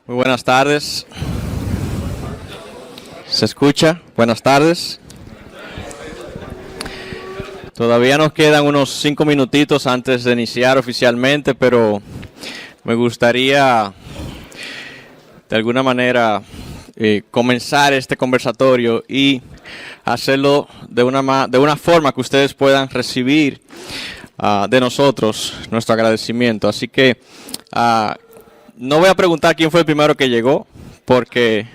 Muy buenas tardes. ¿Se escucha? Buenas tardes. Todavía nos quedan unos 5 minutitos antes de iniciar oficialmente, pero me gustaría de alguna manera comenzar este conversatorio y hacerlo de una forma que ustedes puedan recibir de nosotros nuestro agradecimiento. Así que no voy a preguntar quién fue el primero que llegó, porque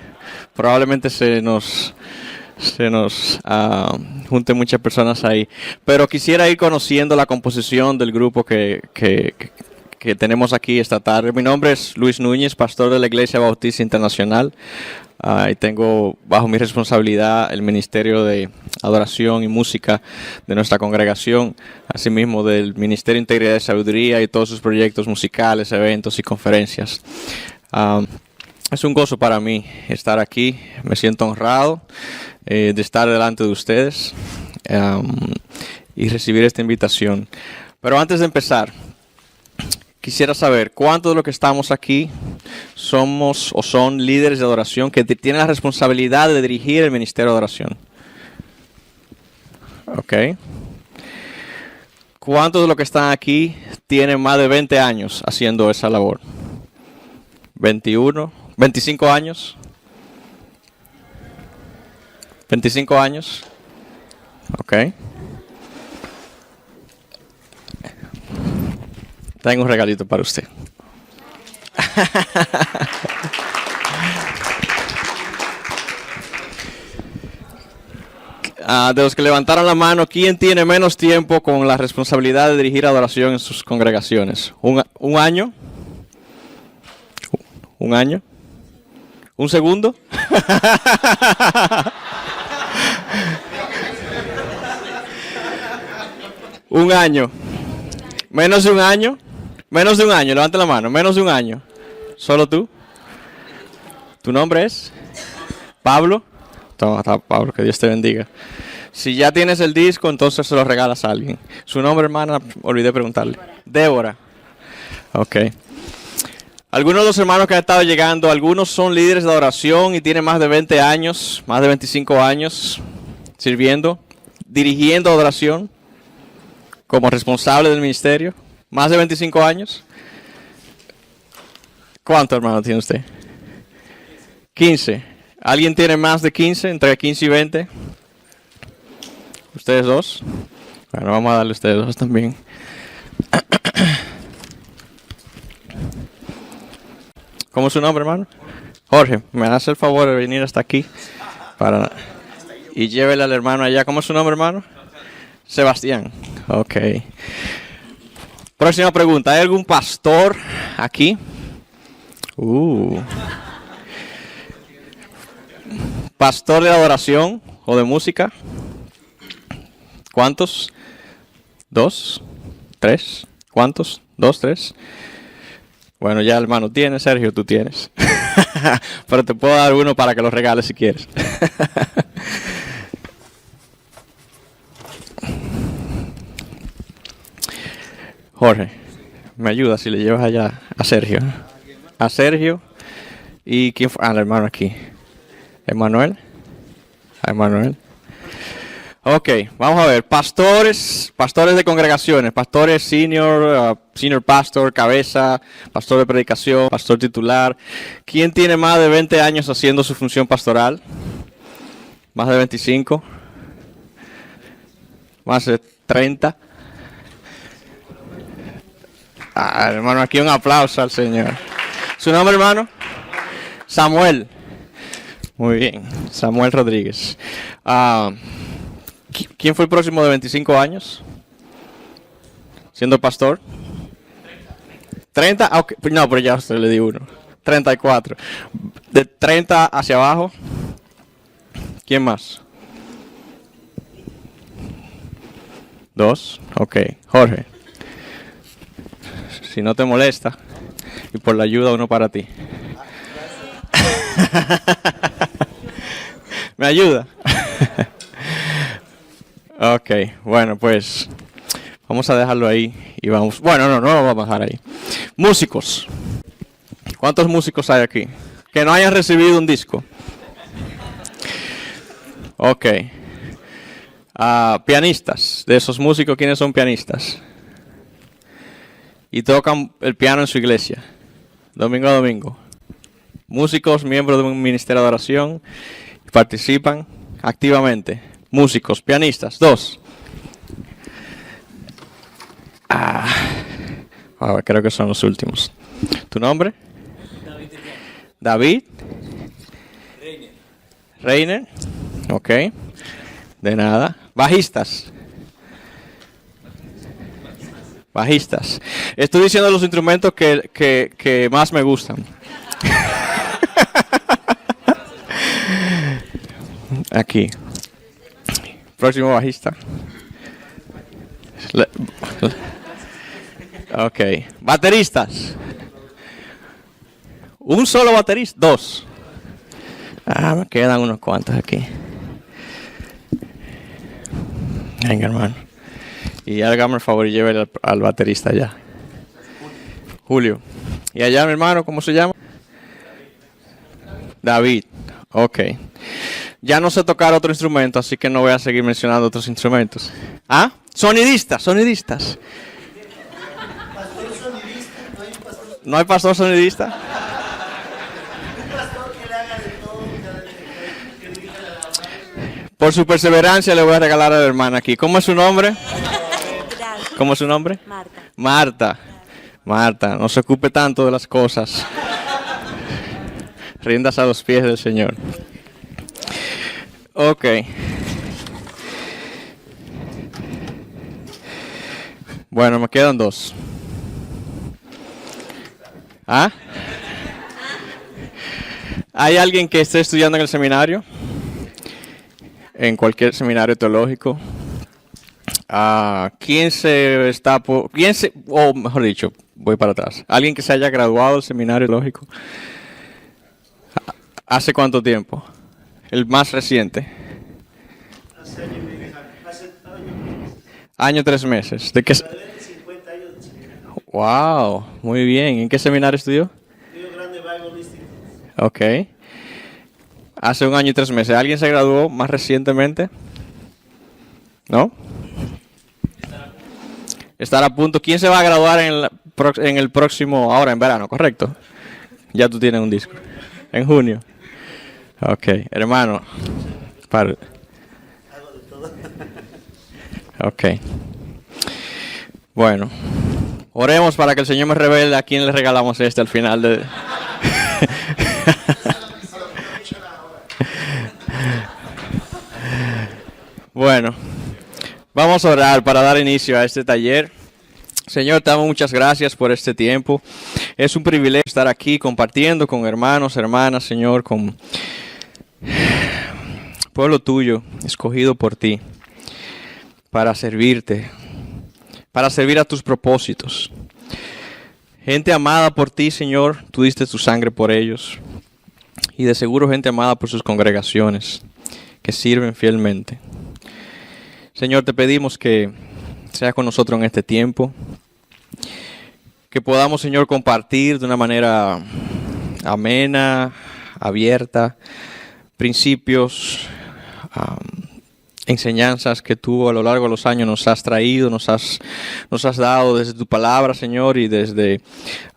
probablemente se nos junten muchas personas ahí. Pero quisiera ir conociendo la composición del grupo que tenemos aquí esta tarde. Mi nombre es Luis Núñez, pastor de la Iglesia Bautista Internacional. Y tengo bajo mi responsabilidad el Ministerio de Adoración y Música de nuestra congregación, asimismo del Ministerio de Integridad y Sabiduría y todos sus proyectos musicales, eventos y conferencias. Es un gozo para mí estar aquí. Me siento honrado de estar delante de ustedes y recibir esta invitación. Pero antes de empezar, quisiera saber cuántos de los que estamos aquí somos o son líderes de adoración que tienen la responsabilidad de dirigir el ministerio de adoración. ¿Ok? ¿Cuántos de los que están aquí tienen más de 20 años haciendo esa labor? 21, 25 años. 25 años. Ok. Tengo un regalito para usted. De los que levantaron la mano, ¿quién tiene menos tiempo con la responsabilidad de dirigir adoración en sus congregaciones? ¿Un año? ¿Un año? ¿Un segundo? ¿Un año? ¿Menos de un año? Menos de un año, levanta la mano. Menos de un año. ¿Solo tú? ¿Tu nombre es? ¿Pablo? Toma, Pablo, que Dios te bendiga. Si ya tienes el disco, entonces se lo regalas a alguien. ¿Su nombre, hermana? Olvidé preguntarle. Débora. Ok. Algunos de los hermanos que han estado llegando, algunos son líderes de adoración y tienen más de 20 años, más de 25 años sirviendo, dirigiendo adoración como responsable del ministerio. ¿Más de 25 años? ¿Cuánto, hermano, tiene usted? 15. ¿Alguien tiene más de 15? Entre 15 y 20. ¿Ustedes dos? Bueno, vamos a darle a ustedes dos también. ¿Cómo es su nombre, hermano? Jorge, me hace el favor de venir hasta aquí y llévele al hermano allá. ¿Cómo es su nombre, hermano? Sebastián. Ok. Próxima pregunta. ¿Hay algún pastor aquí? ¿Pastor de adoración o de música? ¿Cuántos? ¿2? ¿3? ¿Cuántos? ¿2, 3? Bueno, ya hermano tiene, Sergio, tú tienes. Pero te puedo dar uno para que lo regales si quieres. Jorge, me ayuda si le llevas allá a Sergio. A Sergio. ¿Y quién fue? El hermano aquí. ¿Emanuel? A Emanuel. Ok, vamos a ver. Pastores de congregaciones. Pastores senior pastor, cabeza, pastor de predicación, pastor titular. ¿Quién tiene más de 20 años haciendo su función pastoral? ¿Más de 25? ¿Más de 30? Hermano, aquí un aplauso al Señor. ¿Su nombre, hermano? Samuel. Muy bien, Samuel Rodríguez. ¿Quién fue el próximo de 25 años? ¿Siendo pastor? 30. Okay. No, pero ya usted le di uno. 34. De 30 hacia abajo. ¿Quién más? 2. Ok. Jorge. Si no te molesta. Y por la ayuda, uno para ti. ¿Me ayuda? Ok, bueno, pues vamos a dejarlo ahí y vamos. Bueno, no lo vamos a dejar ahí. Músicos. ¿Cuántos músicos hay aquí? Que no hayan recibido un disco. Ok. Pianistas. De esos músicos, ¿quiénes son pianistas? Y tocan el piano en su iglesia. Domingo a domingo. Músicos, miembros de un ministerio de oración. Participan activamente. Músicos, pianistas. 2. Creo que son los últimos. ¿Tu nombre? David. Reiner. Ok. De nada. Bajistas. Bajistas. Estoy diciendo los instrumentos que más me gustan. Aquí. Próximo bajista. Ok. Bateristas. Un solo baterista. 2. Me quedan unos cuantos aquí. Venga, hermano. Y hágame el favor y lleve al baterista allá. Julio. ¿Y allá, mi hermano, cómo se llama? David. Ok. Ya no sé tocar otro instrumento, así que no voy a seguir mencionando otros instrumentos. Sonidistas. ¿No hay pastor sonidista? Por su perseverancia le voy a regalar a la hermana aquí. ¿Cómo es su nombre? ¿Cómo es su nombre? Marta, no se ocupe tanto de las cosas. Rindas a los pies del Señor. Ok. Bueno, me quedan 2. ¿Hay alguien que esté estudiando en el seminario? En cualquier seminario teológico. O mejor dicho, voy para atrás. ¿Alguien que se haya graduado del seminario teológico? ¿Hace cuánto tiempo? El más reciente. Hace año y medio. Año 3 meses. ¿De qué? 50 años de seminario. Wow, muy bien. ¿En qué seminario estudió? Río Grande Bible Institute. Ok. Hace 1 año y 3 meses. ¿Alguien se graduó más recientemente? ¿No? Estar a punto. ¿Quién se va a graduar en el próximo, ahora en verano, correcto? Ya tú tienes un disco. En junio. Ok, hermano. Hago de todo. Ok. Bueno. Oremos para que el Señor me revele a quién le regalamos al final de... Bueno, vamos a orar para dar inicio a este taller. Señor, te damos muchas gracias por este tiempo. Es un privilegio estar aquí compartiendo con hermanos, hermanas, Señor, con pueblo tuyo, escogido por ti, para servirte, para servir a tus propósitos. Gente amada por ti, Señor, tú diste tu sangre por ellos. Y de seguro gente amada por sus congregaciones, que sirven fielmente. Señor, te pedimos que seas con nosotros en este tiempo, que podamos, Señor, compartir de una manera amena, abierta, principios, enseñanzas que tú a lo largo de los años nos has traído, nos has dado desde tu palabra, Señor, y desde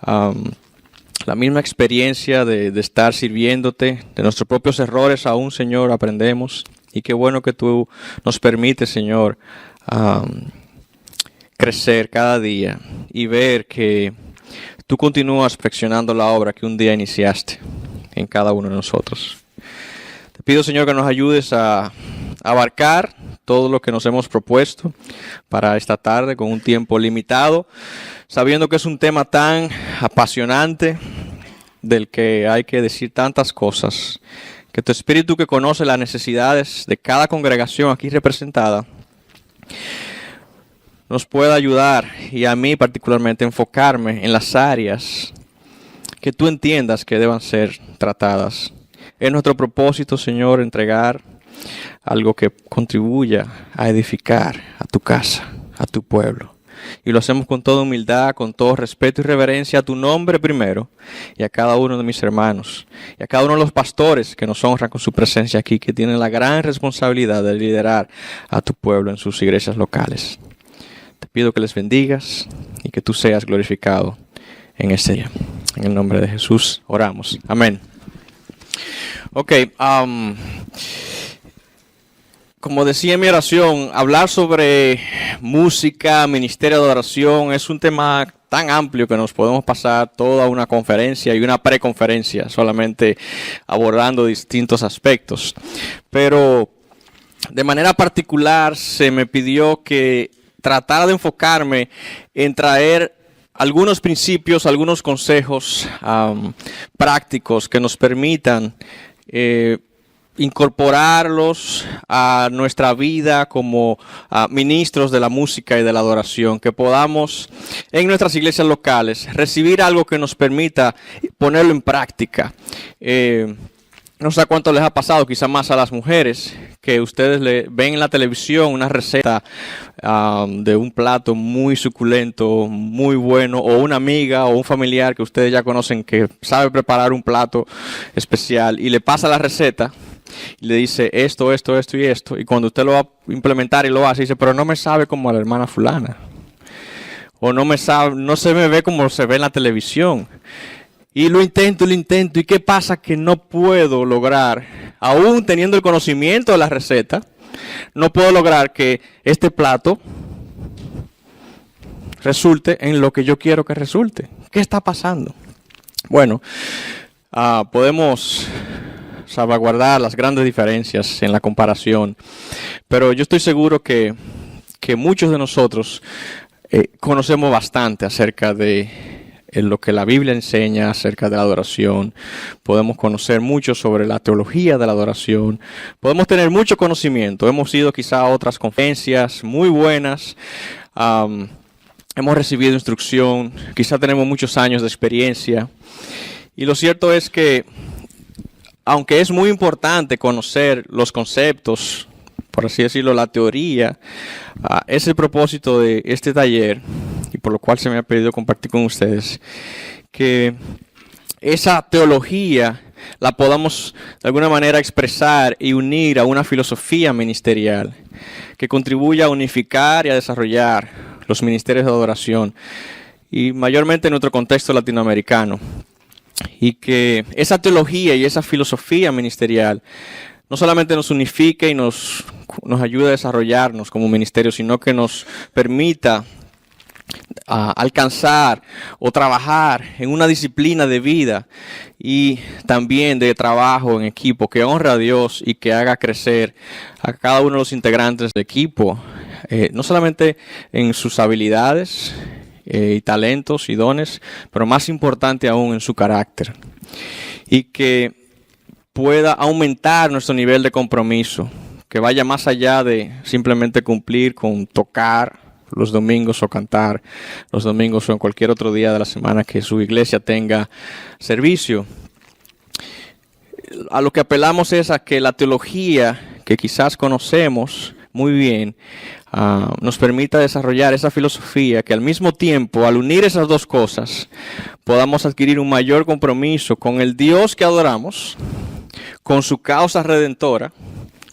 la misma experiencia de estar sirviéndote, de nuestros propios errores aún, Señor, aprendemos. Y qué bueno que tú nos permites, Señor, crecer cada día y ver que tú continúas perfeccionando la obra que un día iniciaste en cada uno de nosotros. Te pido, Señor, que nos ayudes a abarcar todo lo que nos hemos propuesto para esta tarde con un tiempo limitado, sabiendo que es un tema tan apasionante del que hay que decir tantas cosas. Que tu Espíritu, que conoce las necesidades de cada congregación aquí representada, nos pueda ayudar, y a mí particularmente enfocarme en las áreas que tú entiendas que deban ser tratadas. Es nuestro propósito, Señor, entregar algo que contribuya a edificar a tu casa, a tu pueblo, y lo hacemos con toda humildad, con todo respeto y reverencia a tu nombre primero, y a cada uno de mis hermanos, y a cada uno de los pastores que nos honran con su presencia aquí, que tienen la gran responsabilidad de liderar a tu pueblo en sus iglesias locales. Te pido que les bendigas y que tú seas glorificado en este día. En el nombre de Jesús oramos. Amén. Ok, como decía en mi oración, hablar sobre música, ministerio de oración, es un tema tan amplio que nos podemos pasar toda una conferencia y una preconferencia solamente abordando distintos aspectos. Pero de manera particular se me pidió que tratara de enfocarme en traer algunos principios, algunos consejos prácticos que nos permitan incorporarlos a nuestra vida como ministros de la música y de la adoración, que podamos en nuestras iglesias locales recibir algo que nos permita ponerlo en práctica. No sé cuánto les ha pasado, quizá más a las mujeres, que ustedes ven en la televisión una receta de un plato muy suculento, muy bueno, o una amiga o un familiar que ustedes ya conocen que sabe preparar un plato especial y le pasa la receta y le dice esto, esto, esto y esto, y cuando usted lo va a implementar y lo hace, dice, pero no me sabe como a la hermana fulana, o no se me ve como se ve en la televisión. Y lo intento, ¿y qué pasa? Que no puedo lograr, aún teniendo el conocimiento de la receta, no puedo lograr que este plato resulte en lo que yo quiero que resulte. ¿Qué está pasando? Bueno, podemos salvaguardar las grandes diferencias en la comparación, pero yo estoy seguro que muchos de nosotros conocemos bastante acerca de lo que la Biblia enseña acerca de la adoración. Podemos conocer mucho sobre la teología de la adoración. Podemos tener mucho conocimiento. Hemos ido quizá a otras conferencias muy buenas. Hemos recibido instrucción. Quizá tenemos muchos años de experiencia. Y lo cierto es que, aunque es muy importante conocer los conceptos, por así decirlo, la teoría, es el propósito de este taller, y por lo cual se me ha pedido compartir con ustedes, que esa teología la podamos de alguna manera expresar y unir a una filosofía ministerial que contribuya a unificar y a desarrollar los ministerios de adoración, y mayormente en nuestro contexto latinoamericano, y que esa teología y esa filosofía ministerial no solamente nos unifique y nos ayude a desarrollarnos como ministerio, sino que nos permita alcanzar o trabajar en una disciplina de vida y también de trabajo en equipo que honre a Dios y que haga crecer a cada uno de los integrantes del equipo, no solamente en sus habilidades y talentos y dones, pero más importante aún en su carácter, y que pueda aumentar nuestro nivel de compromiso, que vaya más allá de simplemente cumplir con tocar los domingos o cantar los domingos o en cualquier otro día de la semana que su iglesia tenga servicio. A lo que apelamos es a que la teología que quizás conocemos muy bien nos permita desarrollar esa filosofía, que al mismo tiempo, al unir esas dos cosas, podamos adquirir un mayor compromiso con el Dios que adoramos, con su causa redentora,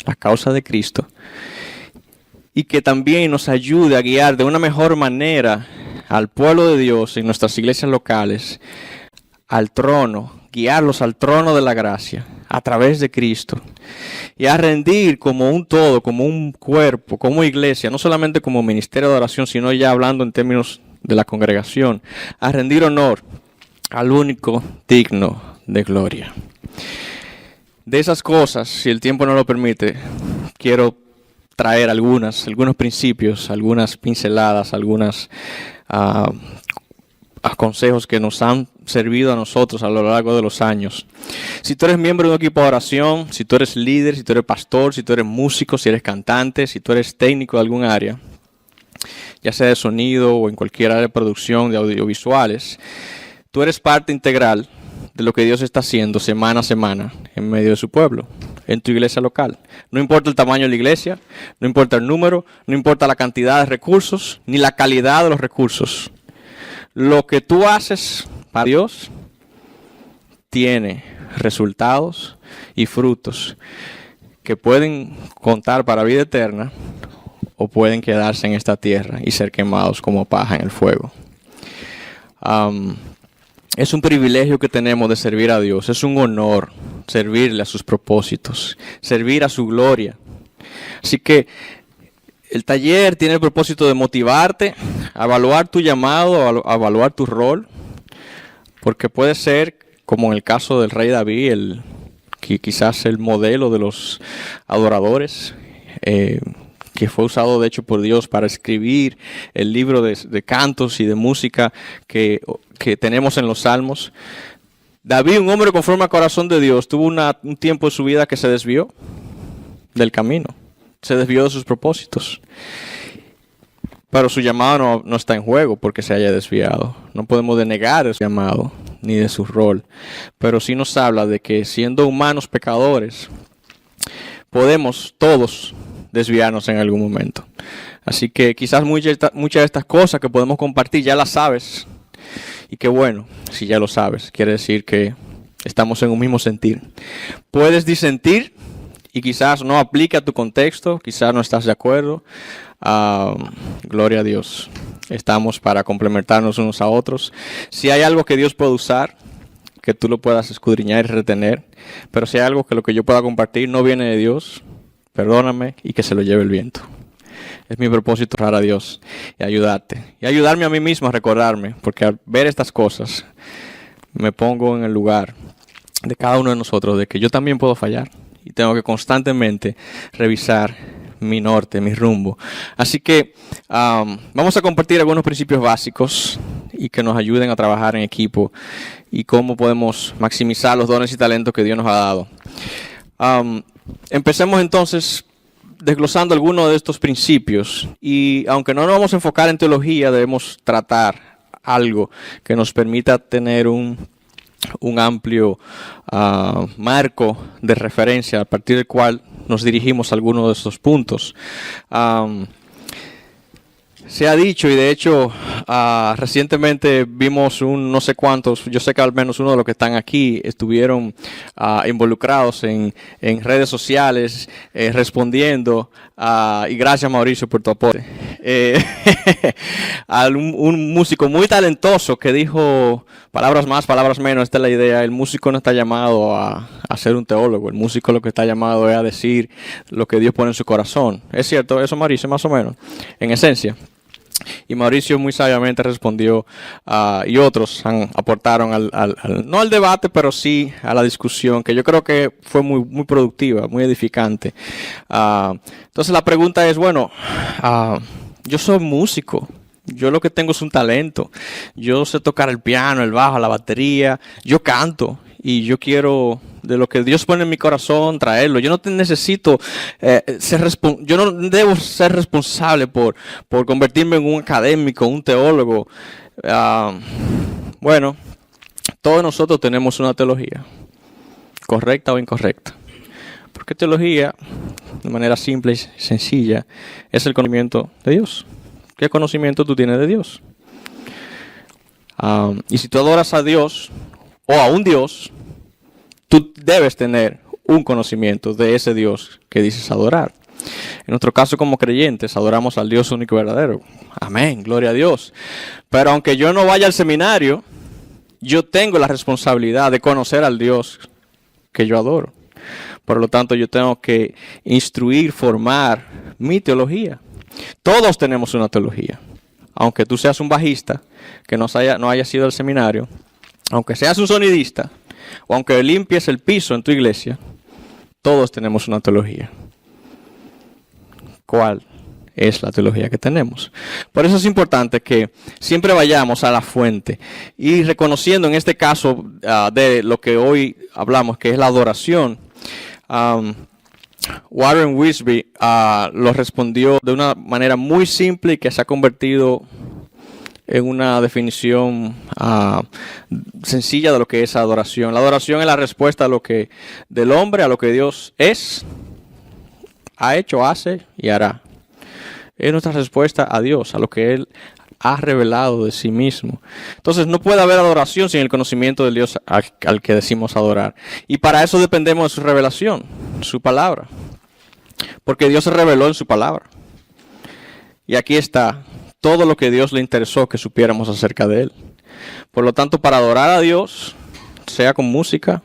la causa de Cristo, y que también nos ayude a guiar de una mejor manera al pueblo de Dios en nuestras iglesias locales, al trono, guiarlos al trono de la gracia a través de Cristo, y a rendir como un todo, como un cuerpo, como iglesia, no solamente como ministerio de oración, sino ya hablando en términos de la congregación, a rendir honor al único digno de gloria. De esas cosas, si el tiempo no lo permite, quiero traer algunos principios, algunas pinceladas, algunos consejos que nos han servido a nosotros a lo largo de los años. Si tú eres miembro de un equipo de oración, si tú eres líder, si tú eres pastor, si tú eres músico, si eres cantante, si tú eres técnico de algún área, ya sea de sonido o en cualquier área de producción de audiovisuales, tú eres parte integral de lo que Dios está haciendo semana a semana en medio de su pueblo. en tu iglesia local. No importa el tamaño de la iglesia, no importa el número, no importa la cantidad de recursos, ni la calidad de los recursos. Lo que tú haces para Dios tiene resultados y frutos que pueden contar para vida eterna o pueden quedarse en esta tierra y ser quemados como paja en el fuego. Es un privilegio que tenemos de servir a Dios. Es un honor servirle a sus propósitos, servir a su gloria. Así que el taller tiene el propósito de motivarte a evaluar tu llamado, a evaluar tu rol, porque puede ser, como en el caso del rey David, quizás el modelo de los adoradores, que fue usado de hecho por Dios para escribir el libro de cantos y de música que tenemos en los Salmos. David, un hombre conforme al corazón de Dios, tuvo un tiempo de su vida que se desvió del camino, se desvió de sus propósitos. Pero su llamado no está en juego porque se haya desviado. No podemos denegar su llamado ni de su rol. Pero sí nos habla de que siendo humanos pecadores, podemos todos desviarnos en algún momento. Así que quizás muchas de estas cosas que podemos compartir ya las sabes. Y qué bueno, si ya lo sabes, quiere decir que estamos en un mismo sentir. Puedes disentir y quizás no aplica a tu contexto, quizás no estás de acuerdo. Gloria a Dios. Estamos para complementarnos unos a otros. Si hay algo que Dios puede usar, que tú lo puedas escudriñar y retener. Pero si hay algo que lo que yo pueda compartir no viene de Dios, perdóname y que se lo lleve el viento. Es mi propósito orar a Dios y ayudarte. Y ayudarme a mí mismo a recordarme, porque al ver estas cosas me pongo en el lugar de cada uno de nosotros, de que yo también puedo fallar. Y tengo que constantemente revisar mi norte, mi rumbo. Así que vamos a compartir algunos principios básicos y que nos ayuden a trabajar en equipo y cómo podemos maximizar los dones y talentos que Dios nos ha dado. Empecemos entonces desglosando algunos de estos principios, y aunque no nos vamos a enfocar en teología, debemos tratar algo que nos permita tener un amplio marco de referencia a partir del cual nos dirigimos a algunos de estos puntos. Se ha dicho, y de hecho recientemente vimos no sé cuántos, yo sé que al menos uno de los que están aquí estuvieron involucrados en redes sociales, respondiendo, y gracias Mauricio por tu aporte, a un músico muy talentoso que dijo, palabras más, palabras menos, esta es la idea: el músico no está llamado a ser un teólogo, el músico lo que está llamado es a decir lo que Dios pone en su corazón. ¿Es cierto eso, Mauricio, más o menos, en esencia? Y Mauricio muy sabiamente respondió, y otros aportaron no al debate, pero sí a la discusión, que yo creo que fue muy, muy productiva, muy edificante. Entonces la pregunta es, bueno, yo soy músico, yo lo que tengo es un talento, yo sé tocar el piano, el bajo, la batería, yo canto. Y yo quiero, de lo que Dios pone en mi corazón, traerlo. Yo no necesito yo no debo ser responsable por convertirme en un académico, un teólogo. Bueno, todos nosotros tenemos una teología, correcta o incorrecta. Porque teología, de manera simple y sencilla, es el conocimiento de Dios. ¿Qué conocimiento tú tienes de Dios? Y si tú adoras a Dios o a un Dios, tú debes tener un conocimiento de ese Dios que dices adorar. En nuestro caso, como creyentes, adoramos al Dios único y verdadero. Amén, gloria a Dios. Pero aunque yo no vaya al seminario, yo tengo la responsabilidad de conocer al Dios que yo adoro. Por lo tanto, yo tengo que instruir, formar mi teología. Todos tenemos una teología. Aunque tú seas un bajista que no haya sido al seminario, aunque seas un sonidista, o aunque limpies el piso en tu iglesia, todos tenemos una teología. ¿Cuál es la teología que tenemos? Por eso es importante que siempre vayamos a la fuente y reconociendo en este caso de lo que hoy hablamos, que es la adoración. Warren Wiersbe lo respondió de una manera muy simple y que se ha convertido en una definición sencilla de lo que es adoración. La adoración es la respuesta a lo que del hombre a lo que Dios es, ha hecho, hace y hará. Es nuestra respuesta a Dios, a lo que Él ha revelado de sí mismo. Entonces no puede haber adoración sin el conocimiento del Dios al que decimos adorar. Y para eso dependemos de su revelación, su palabra. Porque Dios se reveló en su palabra. Y aquí está todo lo que Dios le interesó que supiéramos acerca de Él. Por lo tanto, para adorar a Dios, sea con música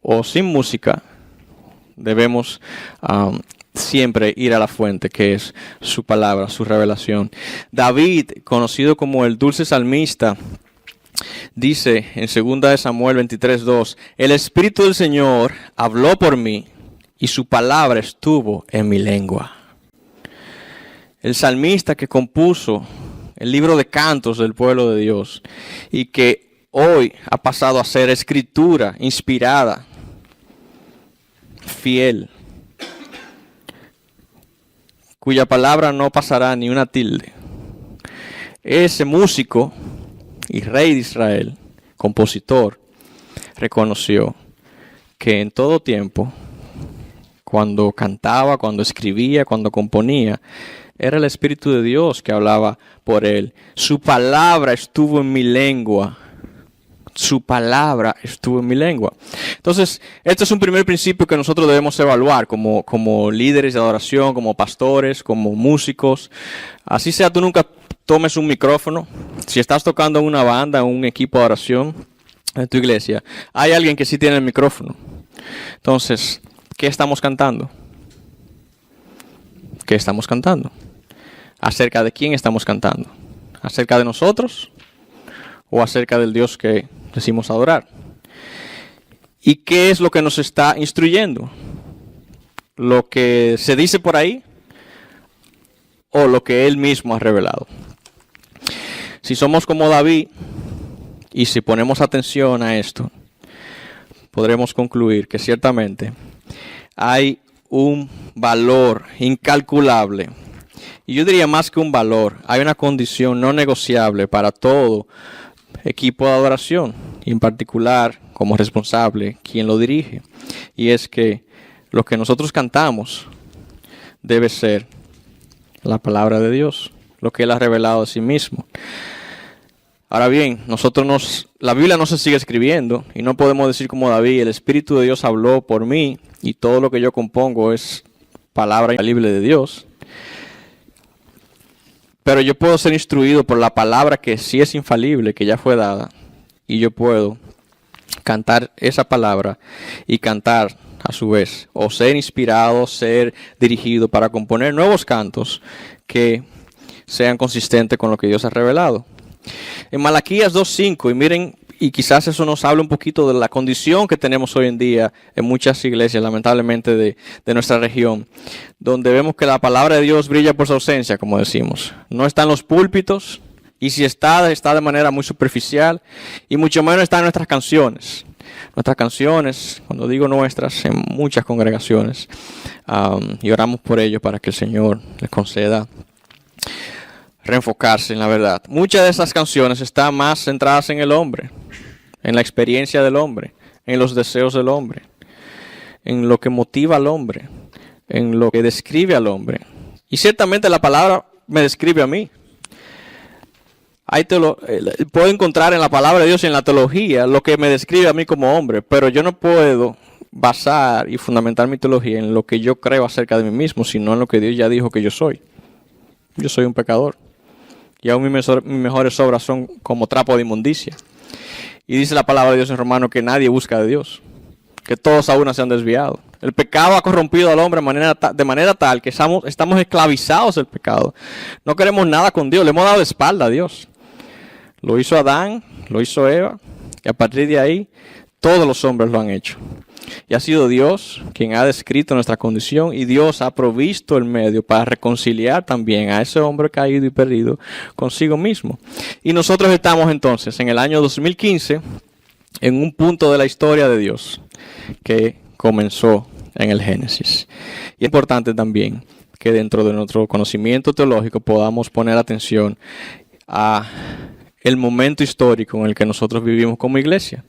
o sin música, debemos siempre ir a la fuente, que es su palabra, su revelación. David, conocido como el dulce salmista, dice en 2 Samuel 23:2, el Espíritu del Señor habló por mí y su palabra estuvo en mi lengua. El salmista que compuso el libro de cantos del pueblo de Dios y que hoy ha pasado a ser escritura inspirada, fiel, cuya palabra no pasará ni una tilde. Ese músico y rey de Israel, compositor, reconoció que en todo tiempo, cuando cantaba, cuando escribía, cuando componía, era el Espíritu de Dios que hablaba por él. Su palabra estuvo en mi lengua. Su palabra estuvo en mi lengua. Entonces, este es un primer principio que nosotros debemos evaluar como líderes de adoración, como pastores, como músicos. Así sea, tú nunca tomes un micrófono. Si estás tocando en una banda, en un equipo de oración en tu iglesia, hay alguien que sí tiene el micrófono. Entonces, ¿qué estamos cantando? ¿Qué estamos cantando? ¿Acerca de quién estamos cantando? ¿Acerca de nosotros o acerca del Dios que decimos adorar? ¿Y qué es lo que nos está instruyendo? ¿Lo que se dice por ahí o lo que Él mismo ha revelado? Si somos como David y si ponemos atención a esto, podremos concluir que ciertamente hay un valor incalculable. Y yo diría más que un valor, hay una condición no negociable para todo equipo de adoración, y en particular como responsable, quien lo dirige. Y es que lo que nosotros cantamos debe ser la palabra de Dios, lo que Él ha revelado de sí mismo. Ahora bien, la Biblia no se sigue escribiendo y no podemos decir como David, el Espíritu de Dios habló por mí y todo lo que yo compongo es palabra infalible de Dios. Pero yo puedo ser instruido por la palabra que sí es infalible, que ya fue dada, y yo puedo cantar esa palabra y cantar a su vez, o ser inspirado, ser dirigido para componer nuevos cantos que sean consistentes con lo que Dios ha revelado. En Malaquías 2:5, y miren, y quizás eso nos habla un poquito de la condición que tenemos hoy en día en muchas iglesias, lamentablemente de nuestra región, donde vemos que la palabra de Dios brilla por su ausencia, como decimos. No está en los púlpitos, y si está de manera muy superficial, y mucho menos está en nuestras canciones. Nuestras canciones, cuando digo nuestras, en muchas congregaciones, y oramos por ello para que el Señor les conceda reenfocarse en la verdad. Muchas de esas canciones están más centradas en el hombre, en la experiencia del hombre, en los deseos del hombre, en lo que motiva al hombre, en lo que describe al hombre. Y ciertamente la palabra me describe a mí. Puedo encontrar en la palabra de Dios y en la teología lo que me describe a mí como hombre, pero yo no puedo basar y fundamentar mi teología en lo que yo creo acerca de mí mismo, sino en lo que Dios ya dijo que yo soy. Yo soy un pecador. Y aún mis mejores obras son como trapo de inmundicia. Y dice la palabra de Dios en Romanos que nadie busca de Dios, que todos a una se han desviado. El pecado ha corrompido al hombre de manera tal que estamos esclavizados del pecado. No queremos nada con Dios, le hemos dado de espalda a Dios. Lo hizo Adán, lo hizo Eva, y a partir de ahí todos los hombres lo han hecho. Y ha sido Dios quien ha descrito nuestra condición, y Dios ha provisto el medio para reconciliar también a ese hombre caído y perdido consigo mismo. Y nosotros estamos entonces en el año 2015 en un punto de la historia de Dios que comenzó en el Génesis. Y es importante también que dentro de nuestro conocimiento teológico podamos poner atención a el momento histórico en el que nosotros vivimos como iglesia.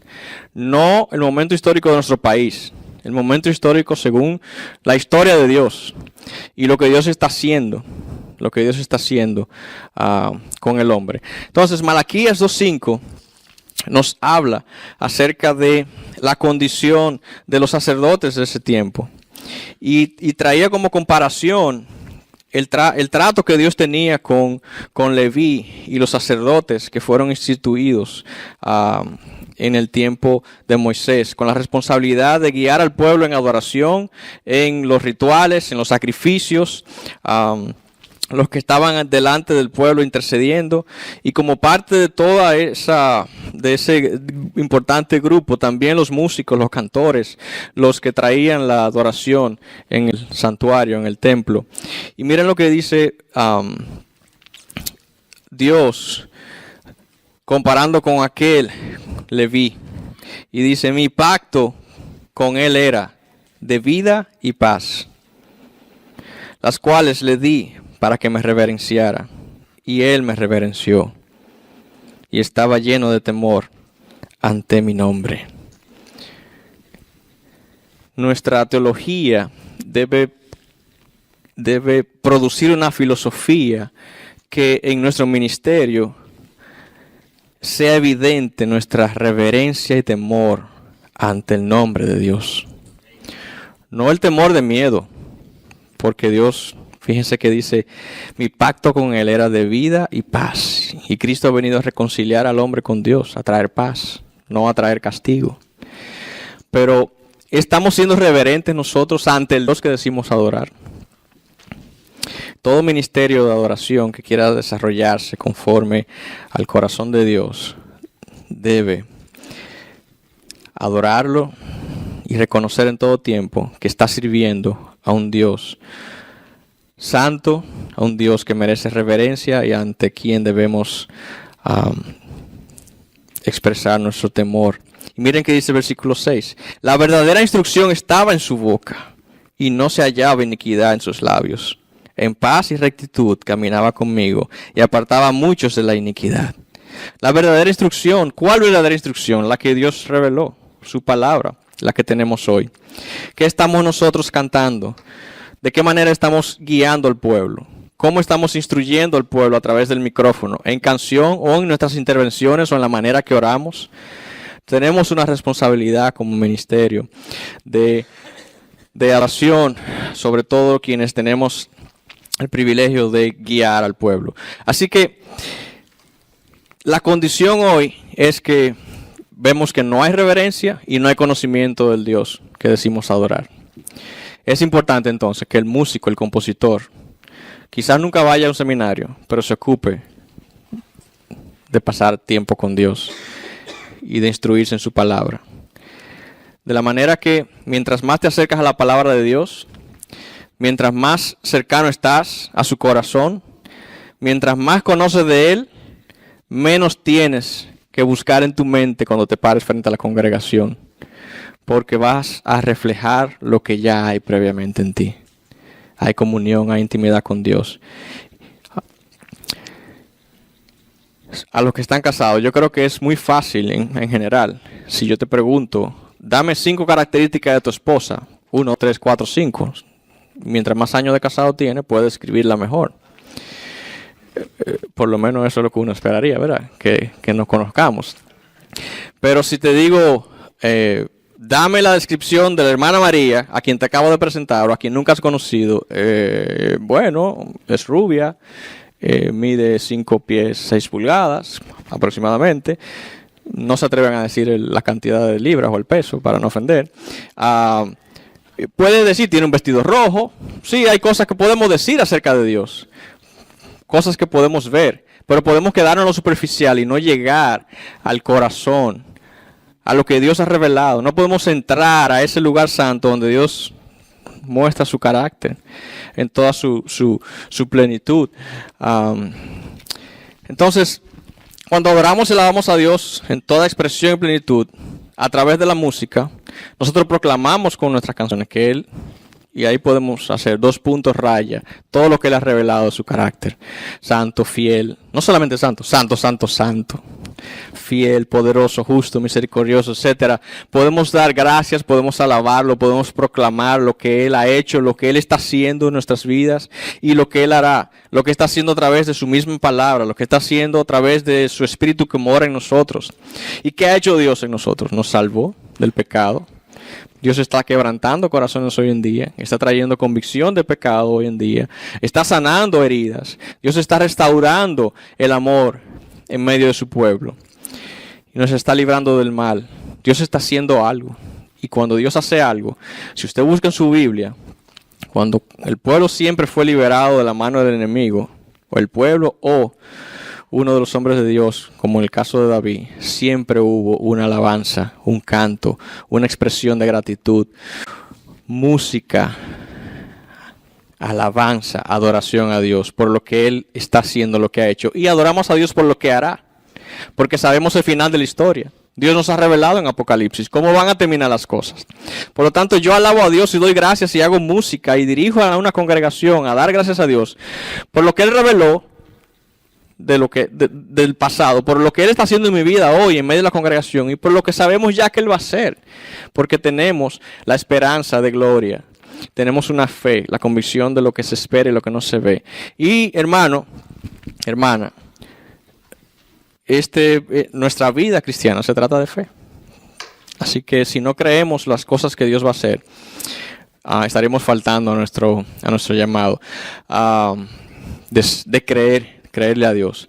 No el momento histórico de nuestro país, el momento histórico según la historia de Dios y lo que Dios está haciendo, con el hombre. Entonces, Malaquías 2:5 nos habla acerca de la condición de los sacerdotes de ese tiempo y traía como comparación el trato que Dios tenía con Leví y los sacerdotes que fueron instituidos en el tiempo de Moisés, con la responsabilidad de guiar al pueblo en adoración, en los rituales, en los sacrificios, los que estaban delante del pueblo intercediendo, y como parte de de ese importante grupo, también los músicos, los cantores, los que traían la adoración en el santuario, en el templo. Y miren lo que dice Dios comparando con aquel Leví, y dice: mi pacto con él era de vida y paz, las cuales le di para que me reverenciara, y él me reverenció, y estaba lleno de temor ante mi nombre. Nuestra teología debe producir una filosofía que en nuestro ministerio sea evidente nuestra reverencia y temor ante el nombre de Dios. No el temor de miedo, porque Dios, fíjense que dice, mi pacto con él era de vida y paz. Y Cristo ha venido a reconciliar al hombre con Dios, a traer paz, no a traer castigo. Pero estamos siendo reverentes nosotros ante el Dios que decimos adorar. Todo ministerio de adoración que quiera desarrollarse conforme al corazón de Dios debe adorarlo y reconocer en todo tiempo que está sirviendo a un Dios santo, a un Dios que merece reverencia y ante quien debemos expresar nuestro temor. Y miren que dice el versículo 6. La verdadera instrucción estaba en su boca y no se hallaba iniquidad en sus labios. En paz y rectitud caminaba conmigo y apartaba a muchos de la iniquidad. La verdadera instrucción, ¿cuál verdadera instrucción? La que Dios reveló, su palabra, la que tenemos hoy. ¿Qué estamos nosotros cantando? ¿De qué manera estamos guiando al pueblo? ¿Cómo estamos instruyendo al pueblo a través del micrófono? ¿En canción o en nuestras intervenciones o en la manera que oramos? Tenemos una responsabilidad como ministerio de oración, sobre todo quienes tenemos el privilegio de guiar al pueblo. Así que la condición hoy es que vemos que no hay reverencia y no hay conocimiento del Dios que decimos adorar. Es importante entonces que el músico, el compositor, quizás nunca vaya a un seminario, pero se ocupe de pasar tiempo con Dios y de instruirse en su palabra. De la manera que mientras más te acercas a la palabra de Dios, mientras más cercano estás a su corazón, mientras más conoces de Él, menos tienes que buscar en tu mente cuando te pares frente a la congregación, porque vas a reflejar lo que ya hay previamente en ti. Hay comunión, hay intimidad con Dios. A los que están casados, yo creo que es muy fácil en general. Si yo te pregunto, dame 5 características de tu esposa, 1, 3, 4, 5. Mientras más años de casado tiene, puede escribirla mejor. Por lo menos eso es lo que uno esperaría, ¿verdad? Que nos conozcamos. Pero si te digo, dame la descripción de la hermana María, a quien te acabo de presentar o a quien nunca has conocido, bueno, es rubia, mide 5 pies 6 pulgadas aproximadamente. No se atreven a decir la cantidad de libras o el peso para no ofender. Puede decir, tiene un vestido rojo. Sí, hay cosas que podemos decir acerca de Dios. Cosas que podemos ver. Pero podemos quedarnos en lo superficial y no llegar al corazón, a lo que Dios ha revelado. No podemos entrar a ese lugar santo donde Dios muestra su carácter en toda su plenitud. Entonces, cuando adoramos y alabamos a Dios en toda expresión y plenitud, a través de la música, nosotros proclamamos con nuestras canciones que Él Y ahí podemos hacer 2 puntos raya, todo lo que Él ha revelado de su carácter. Santo, fiel, no solamente santo, santo, santo, santo. Fiel, poderoso, justo, misericordioso, etcétera. Podemos dar gracias, podemos alabarlo, podemos proclamar lo que Él ha hecho, lo que Él está haciendo en nuestras vidas y lo que Él hará, lo que está haciendo a través de su misma palabra, lo que está haciendo a través de su Espíritu que mora en nosotros. ¿Y qué ha hecho Dios en nosotros? Nos salvó del pecado. Dios está quebrantando corazones hoy en día, está trayendo convicción de pecado hoy en día, está sanando heridas. Dios está restaurando el amor en medio de su pueblo y nos está librando del mal. Dios está haciendo algo, y cuando Dios hace algo, si usted busca en su Biblia, cuando el pueblo siempre fue liberado de la mano del enemigo, o el pueblo o uno de los hombres de Dios, como en el caso de David, siempre hubo una alabanza, un canto, una expresión de gratitud, música, alabanza, adoración a Dios por lo que Él está haciendo, lo que ha hecho. Y adoramos a Dios por lo que hará, porque sabemos el final de la historia. Dios nos ha revelado en Apocalipsis cómo van a terminar las cosas. Por lo tanto, yo alabo a Dios y doy gracias y hago música y dirijo a una congregación a dar gracias a Dios por lo que Él reveló del pasado, por lo que Él está haciendo en mi vida hoy en medio de la congregación y por lo que sabemos ya que Él va a hacer, porque tenemos la esperanza de gloria, tenemos una fe, la convicción de lo que se espera y lo que no se ve. Y hermano, hermana, nuestra vida cristiana se trata de fe. Así que si no creemos las cosas que Dios va a hacer, estaremos faltando a nuestro llamado de creerle a Dios.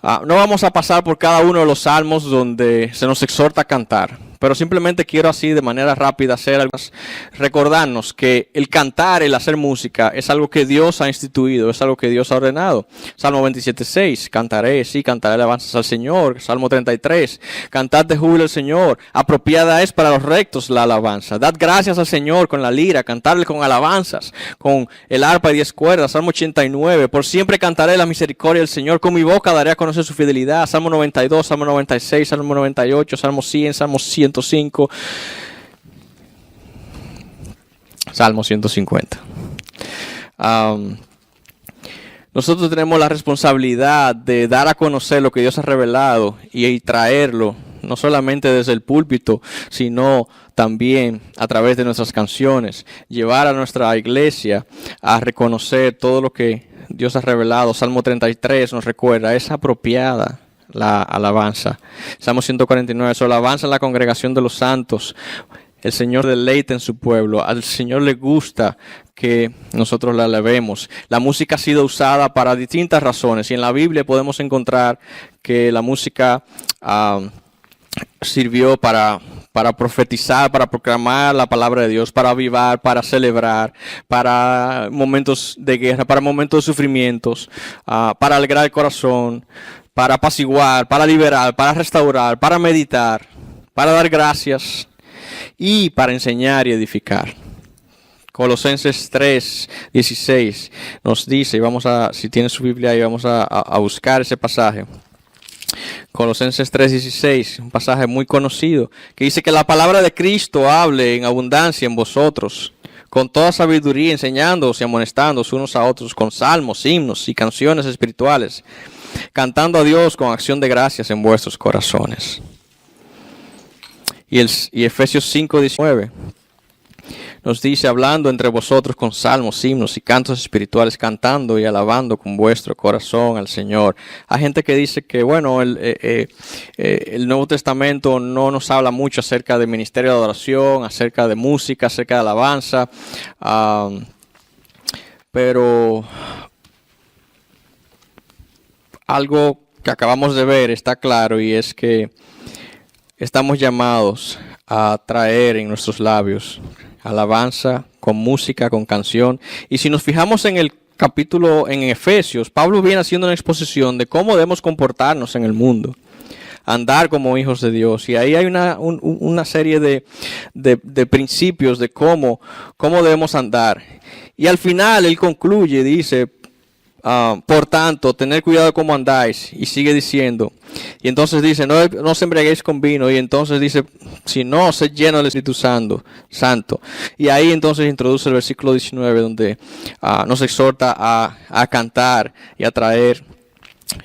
No vamos a pasar por cada uno de los salmos donde se nos exhorta a cantar, pero simplemente quiero así de manera rápida recordarnos que el cantar, el hacer música es algo que Dios ha instituido, es algo que Dios ha ordenado. Salmo 27:6, cantaré alabanzas al Señor. Salmo 33, cantad de júbilo al Señor, apropiada es para los rectos la alabanza. Dad gracias al Señor con la lira, cantarle con alabanzas, con el arpa de 10 cuerdas. Salmo 89, por siempre cantaré la misericordia del Señor, con mi boca daré a conocer su fidelidad. Salmo 92, Salmo 96, Salmo 98, Salmo 100, Salmo 105, Salmo 150. Nosotros tenemos la responsabilidad de dar a conocer lo que Dios ha revelado y traerlo, no solamente desde el púlpito, sino también a través de nuestras canciones, llevar a nuestra iglesia a reconocer todo lo que Dios ha revelado. Salmo 33 nos recuerda, es apropiada la alabanza. Salmo 149, su alabanza en la congregación de los santos. El Señor deleita en su pueblo. Al Señor le gusta que nosotros la alabemos. La música ha sido usada para distintas razones y en la Biblia podemos encontrar que la música sirvió para profetizar, para proclamar la palabra de Dios, para avivar, para celebrar, para momentos de guerra, para momentos de sufrimientos, para alegrar el corazón, para apaciguar, para liberar, para restaurar, para meditar, para dar gracias y para enseñar y edificar. Colosenses 3:16 nos dice, y si tiene su Biblia ahí, vamos a buscar ese pasaje. Colosenses 3:16, un pasaje muy conocido, que dice que la palabra de Cristo hable en abundancia en vosotros, con toda sabiduría, enseñándoos y amonestándoos unos a otros con salmos, himnos y canciones espirituales, cantando a Dios con acción de gracias en vuestros corazones. Y Efesios 5:19 nos dice, hablando entre vosotros con salmos, himnos y cantos espirituales, cantando y alabando con vuestro corazón al Señor. Hay gente que dice que, bueno, el Nuevo Testamento no nos habla mucho acerca del ministerio de adoración, acerca de música, acerca de alabanza, pero algo que acabamos de ver está claro, y es que estamos llamados a traer en nuestros labios alabanza, con música, con canción. Y si nos fijamos en el capítulo en Efesios, Pablo viene haciendo una exposición de cómo debemos comportarnos en el mundo, andar como hijos de Dios. Y ahí hay una serie de principios de cómo debemos andar. Y al final él concluye, dice, por tanto, tener cuidado de cómo andáis. Y sigue diciendo. Y entonces dice, no os embriaguéis con vino. Y entonces dice, si no, sed lleno del Espíritu Santo. Y ahí entonces introduce el versículo 19, donde nos exhorta a cantar y a traer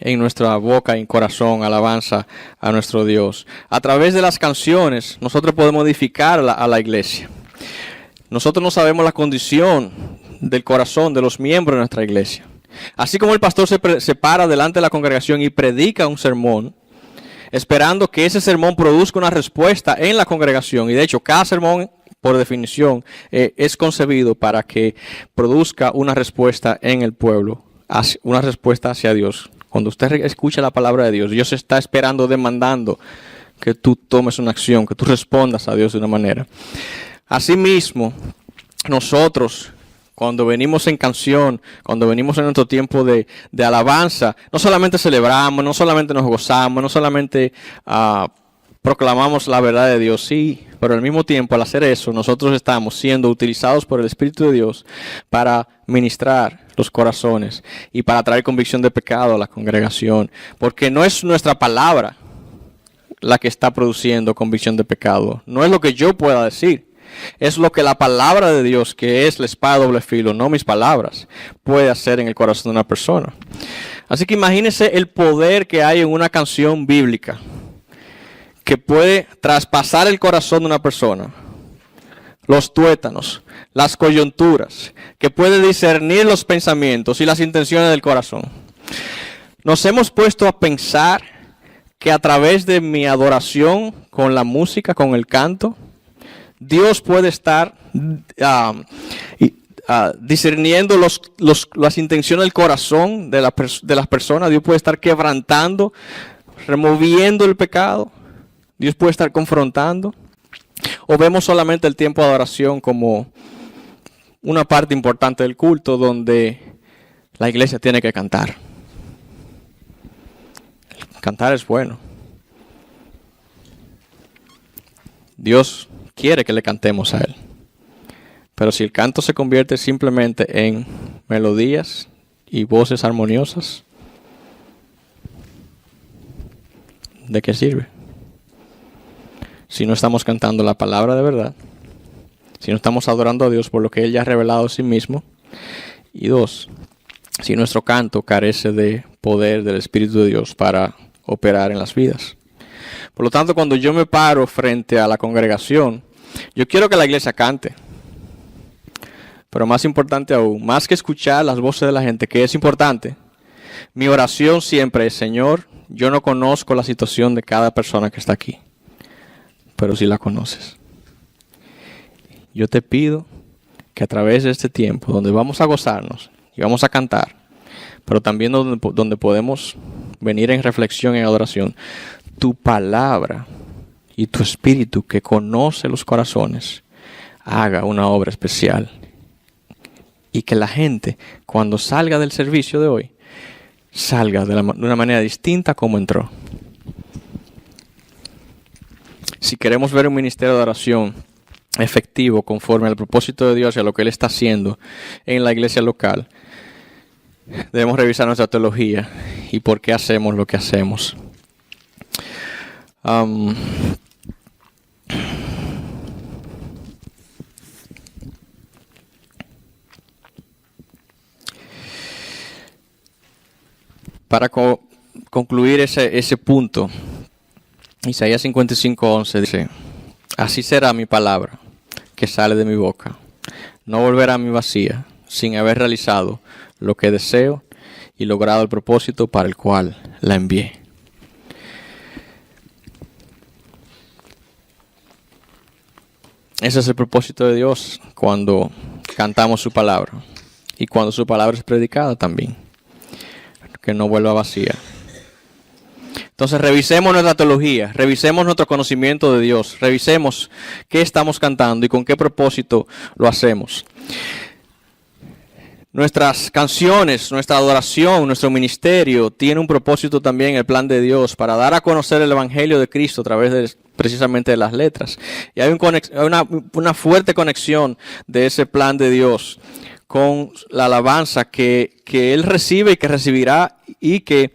en nuestra boca y corazón alabanza a nuestro Dios. A través de las canciones, nosotros podemos edificar a la iglesia. Nosotros no sabemos la condición del corazón de los miembros de nuestra iglesia. Así como el pastor se para delante de la congregación y predica un sermón, esperando que ese sermón produzca una respuesta en la congregación. Y de hecho, cada sermón, por definición, es concebido para que produzca una respuesta en el pueblo, una respuesta hacia Dios. Cuando usted escucha la palabra de Dios, Dios está esperando, demandando que tú tomes una acción, que tú respondas a Dios de una manera. Asimismo, nosotros, cuando venimos en canción, cuando venimos en nuestro tiempo de alabanza, no solamente celebramos, no solamente nos gozamos, no solamente proclamamos la verdad de Dios, sí, pero al mismo tiempo al hacer eso, nosotros estamos siendo utilizados por el Espíritu de Dios para ministrar los corazones y para traer convicción de pecado a la congregación, porque no es nuestra palabra la que está produciendo convicción de pecado, no es lo que yo pueda decir. Es lo que la palabra de Dios, que es la espada de doble filo, no mis palabras, puede hacer en el corazón de una persona. Así que imagínense el poder que hay en una canción bíblica que puede traspasar el corazón de una persona, los tuétanos, las coyunturas, que puede discernir los pensamientos y las intenciones del corazón. Nos hemos puesto a pensar que a través de mi adoración con la música, con el canto, Dios puede estar discerniendo las intenciones del corazón de las personas. Dios puede estar quebrantando, removiendo el pecado. Dios puede estar confrontando. O vemos solamente el tiempo de adoración como una parte importante del culto donde la iglesia tiene que cantar. Cantar es bueno. Dios quiere que le cantemos a Él. Pero si el canto se convierte simplemente en melodías y voces armoniosas, ¿de qué sirve? Si no estamos cantando la palabra de verdad, si no estamos adorando a Dios por lo que Él ya ha revelado a sí mismo, y dos, si nuestro canto carece de poder del Espíritu de Dios para operar en las vidas. Por lo tanto, cuando yo me paro frente a la congregación, yo quiero que la iglesia cante. Pero más importante aún, más que escuchar las voces de la gente, que es importante, mi oración siempre es, Señor, yo no conozco la situación de cada persona que está aquí, pero sí la conoces. Yo te pido que a través de este tiempo, donde vamos a gozarnos y vamos a cantar, pero también donde podemos venir en reflexión, en adoración, tu palabra y tu Espíritu que conoce los corazones haga una obra especial. Y que la gente, cuando salga del servicio de hoy, salga de una manera distinta como entró. Si queremos ver un ministerio de oración efectivo, conforme al propósito de Dios y a lo que Él está haciendo en la iglesia local, debemos revisar nuestra teología y por qué hacemos lo que hacemos. Para concluir ese punto, Isaías 55:11 dice, así será mi palabra que sale de mi boca. No volverá a mí vacía, sin haber realizado lo que deseo y logrado el propósito para el cual la envié. Ese es el propósito de Dios cuando cantamos su palabra y cuando su palabra es predicada también. Que no vuelva vacía. Entonces revisemos nuestra teología, revisemos nuestro conocimiento de Dios, revisemos qué estamos cantando y con qué propósito lo hacemos. Nuestras canciones, nuestra adoración, nuestro ministerio tiene un propósito también en el plan de Dios para dar a conocer el Evangelio de Cristo a través de precisamente de las letras. Y hay una fuerte conexión de ese plan de Dios con la alabanza que Él recibe y que recibirá y que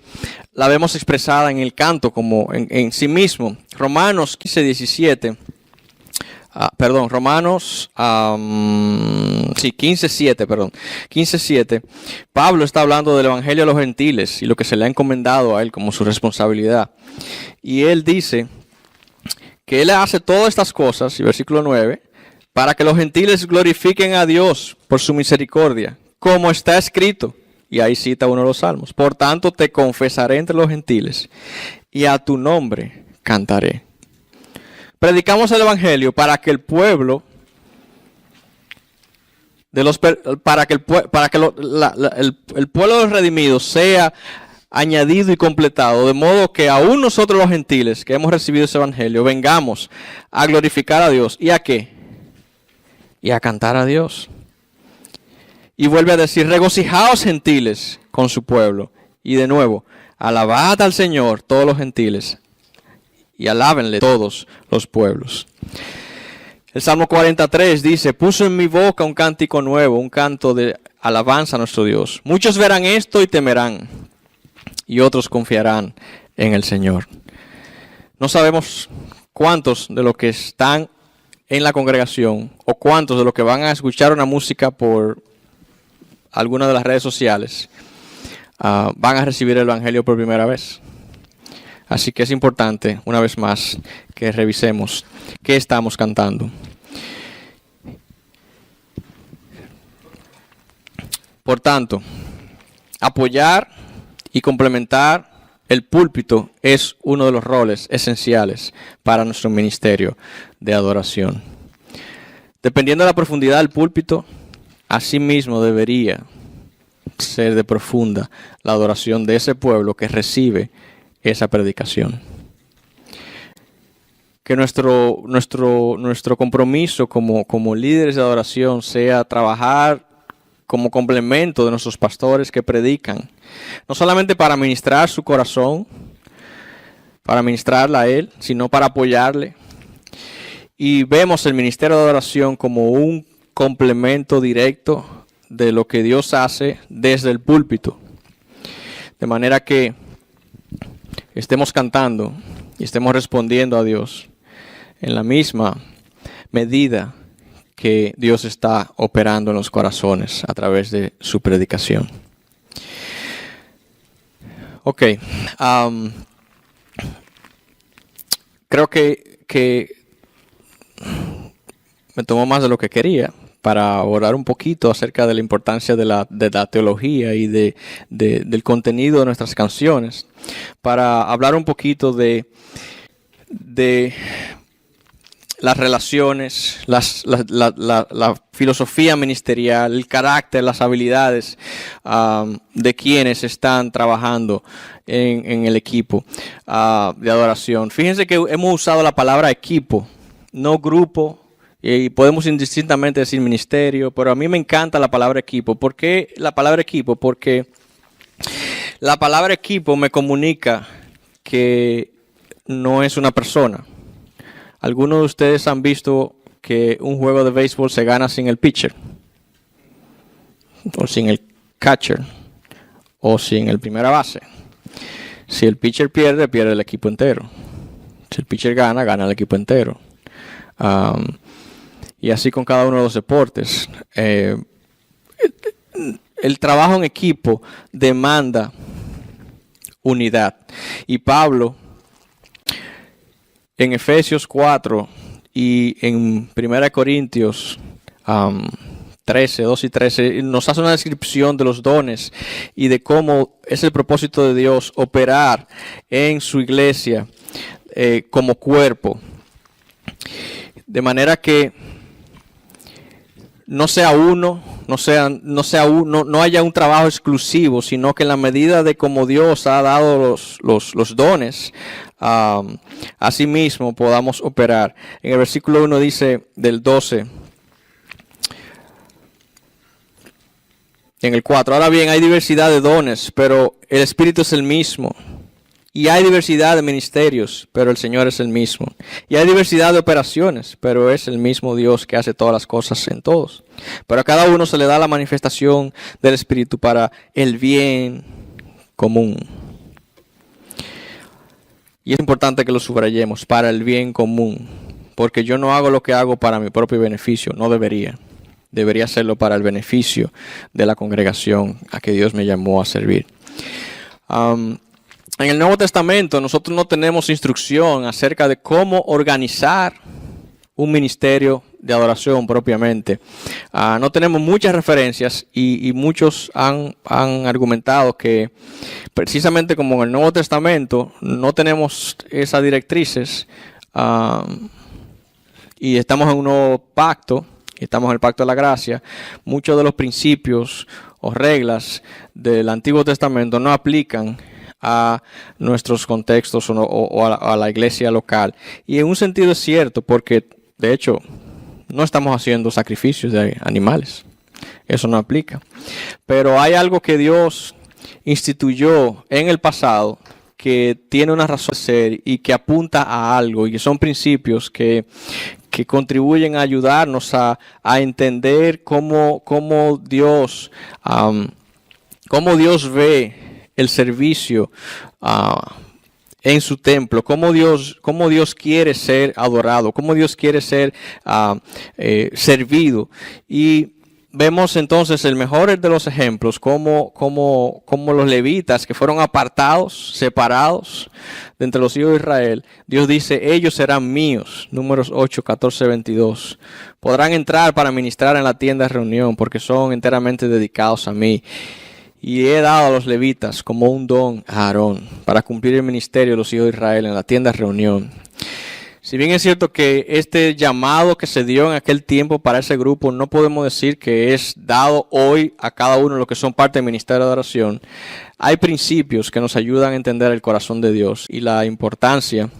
la vemos expresada en el canto como en sí mismo. Romanos 15:17. Romanos 15:7, 15:7. Pablo está hablando del evangelio a los gentiles y lo que se le ha encomendado a él como su responsabilidad. Y él dice que él hace todas estas cosas, y versículo 9, para que los gentiles glorifiquen a Dios por su misericordia, como está escrito. Y ahí cita uno de los salmos. Por tanto te confesaré entre los gentiles y a tu nombre cantaré. Predicamos el evangelio para que el pueblo de los para que el pueblo de los redimidos sea añadido y completado, de modo que aún nosotros los gentiles que hemos recibido ese evangelio vengamos a glorificar a Dios. ¿Y a qué? Y a cantar a Dios. Y vuelve a decir, regocijaos gentiles con su pueblo. Y de nuevo, alabad al Señor todos los gentiles y alábenle todos los pueblos. El Salmo 43 dice, puso en mi boca un cántico nuevo, un canto de alabanza a nuestro Dios. Muchos verán esto y temerán, y otros confiarán en el Señor. No sabemos cuántos de los que están en la congregación o cuántos de los que van a escuchar una música por alguna de las redes sociales van a recibir el evangelio por primera vez. Así que es importante, una vez más, que revisemos qué estamos cantando. Por tanto, apoyar y complementar el púlpito es uno de los roles esenciales para nuestro ministerio de adoración. Dependiendo de la profundidad del púlpito, asimismo debería ser de profunda la adoración de ese pueblo que recibe esa predicación. Que nuestro compromiso como líderes de adoración sea trabajar como complemento de nuestros pastores que predican, no solamente para ministrar su corazón, para ministrarla a él, sino para apoyarle. Y vemos el ministerio de adoración como un complemento directo de lo que Dios hace desde el púlpito. De manera que estemos cantando y estemos respondiendo a Dios en la misma medida que Dios está operando en los corazones a través de su predicación. Ok. Creo que me tomó más de lo que quería para abordar un poquito acerca de la importancia de la teología y del contenido de nuestras canciones, para hablar un poquito de las relaciones, la filosofía ministerial, el carácter, las habilidades de quienes están trabajando en el equipo de adoración. Fíjense que hemos usado la palabra equipo, no grupo, y podemos indistintamente decir ministerio, pero a mí me encanta la palabra equipo. ¿Por qué la palabra equipo? Porque la palabra equipo me comunica que no es una persona. ¿Algunos de ustedes han visto que un juego de béisbol se gana sin el pitcher? O sin el catcher. O sin el primera base. Si el pitcher pierde, pierde el equipo entero. Si el pitcher gana, gana el equipo entero. Y así con cada uno de los deportes. El trabajo en equipo demanda unidad. Y Pablo, en Efesios 4 y en 1 Corintios 13, 2 y 13, nos hace una descripción de los dones y de cómo es el propósito de Dios operar en su iglesia como cuerpo. De manera que no sea uno, no haya un trabajo exclusivo, sino que en la medida de cómo Dios ha dado los dones, asimismo podamos operar. En el versículo 1 dice del 12, en el 4, ahora bien hay diversidad de dones, pero el Espíritu es el mismo. Y hay diversidad de ministerios, pero el Señor es el mismo. Y hay diversidad de operaciones, pero es el mismo Dios que hace todas las cosas en todos. Pero a cada uno se le da la manifestación del Espíritu para el bien común. Y es importante que lo subrayemos, para el bien común. Porque yo no hago lo que hago para mi propio beneficio, no debería. Debería hacerlo para el beneficio de la congregación a que Dios me llamó a servir. En el Nuevo Testamento nosotros no tenemos instrucción acerca de cómo organizar un ministerio de adoración propiamente. No tenemos muchas referencias y muchos han argumentado que precisamente como en el Nuevo Testamento no tenemos esas directrices y estamos en un nuevo pacto, estamos en el pacto de la gracia, muchos de los principios o reglas del Antiguo Testamento no aplican a nuestros contextos o a la iglesia local. Y en un sentido es cierto, porque de hecho no estamos haciendo sacrificios de animales. Eso no aplica. Pero hay algo que Dios instituyó en el pasado que tiene una razón de ser y que apunta a algo, y que son principios que contribuyen a ayudarnos a entender cómo Dios ve el servicio en su templo, cómo Dios quiere ser adorado, cómo Dios quiere ser servido. Y vemos entonces el mejor de los ejemplos, como los levitas que fueron apartados, separados de entre los hijos de Israel. Dios dice, ellos serán míos. Números 8, 14, 22. Podrán entrar para ministrar en la tienda de reunión porque son enteramente dedicados a mí. Y he dado a los levitas como un don a Aarón para cumplir el ministerio de los hijos de Israel en la tienda de reunión. Si bien es cierto que este llamado que se dio en aquel tiempo para ese grupo, no podemos decir que es dado hoy a cada uno de los que son parte del ministerio de adoración, hay principios que nos ayudan a entender el corazón de Dios y la importancia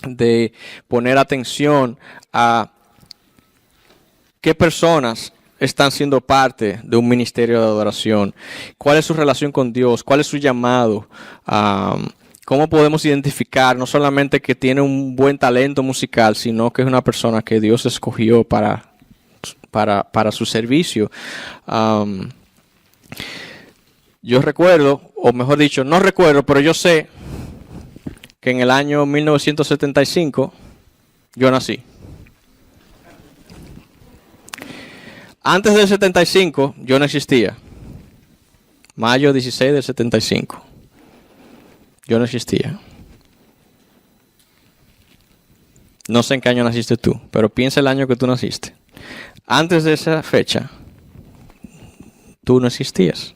de poner atención a qué personas están siendo parte de un ministerio de adoración, cuál es su relación con Dios, cuál es su llamado, cómo podemos identificar no solamente que tiene un buen talento musical, sino que es una persona que Dios escogió para su servicio. Yo recuerdo, o mejor dicho, no recuerdo, pero yo sé que en el año 1975 yo nací. Antes del 75 yo no existía. Mayo 16 del 75. Yo no existía. No sé en qué año naciste tú, pero piensa el año que tú naciste. Antes de esa fecha, tú no existías.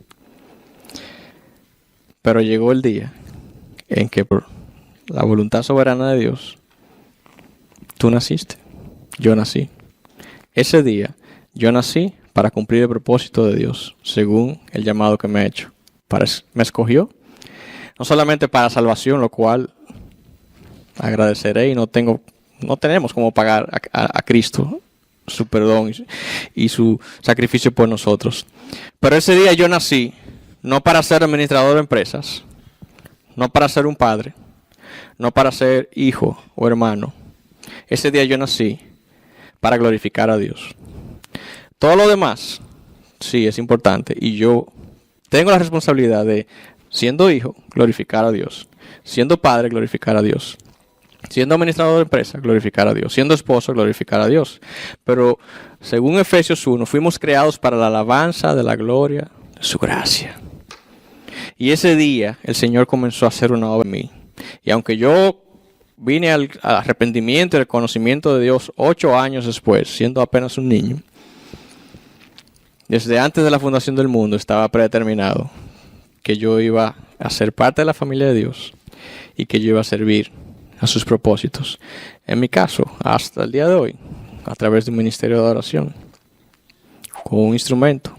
Pero llegó el día en que por la voluntad soberana de Dios, tú naciste. Yo nací. Ese día, yo nací para cumplir el propósito de Dios, según el llamado que me ha hecho. Me escogió, no solamente para salvación, lo cual agradeceré y no tenemos cómo pagar a Cristo su perdón y su sacrificio por nosotros. Pero ese día yo nací, no para ser administrador de empresas, no para ser un padre, no para ser hijo o hermano. Ese día yo nací para glorificar a Dios. Todo lo demás, sí, es importante. Y yo tengo la responsabilidad de, siendo hijo, glorificar a Dios. Siendo padre, glorificar a Dios. Siendo administrador de empresa, glorificar a Dios. Siendo esposo, glorificar a Dios. Pero, según Efesios 1, fuimos creados para la alabanza de la gloria de su gracia. Y ese día, el Señor comenzó a hacer una obra en mí. Y aunque yo vine al arrepentimiento y al conocimiento de Dios 8 años después, siendo apenas un niño, desde antes de la fundación del mundo estaba predeterminado que yo iba a ser parte de la familia de Dios y que yo iba a servir a sus propósitos. En mi caso, hasta el día de hoy, a través de un ministerio de adoración, con un instrumento,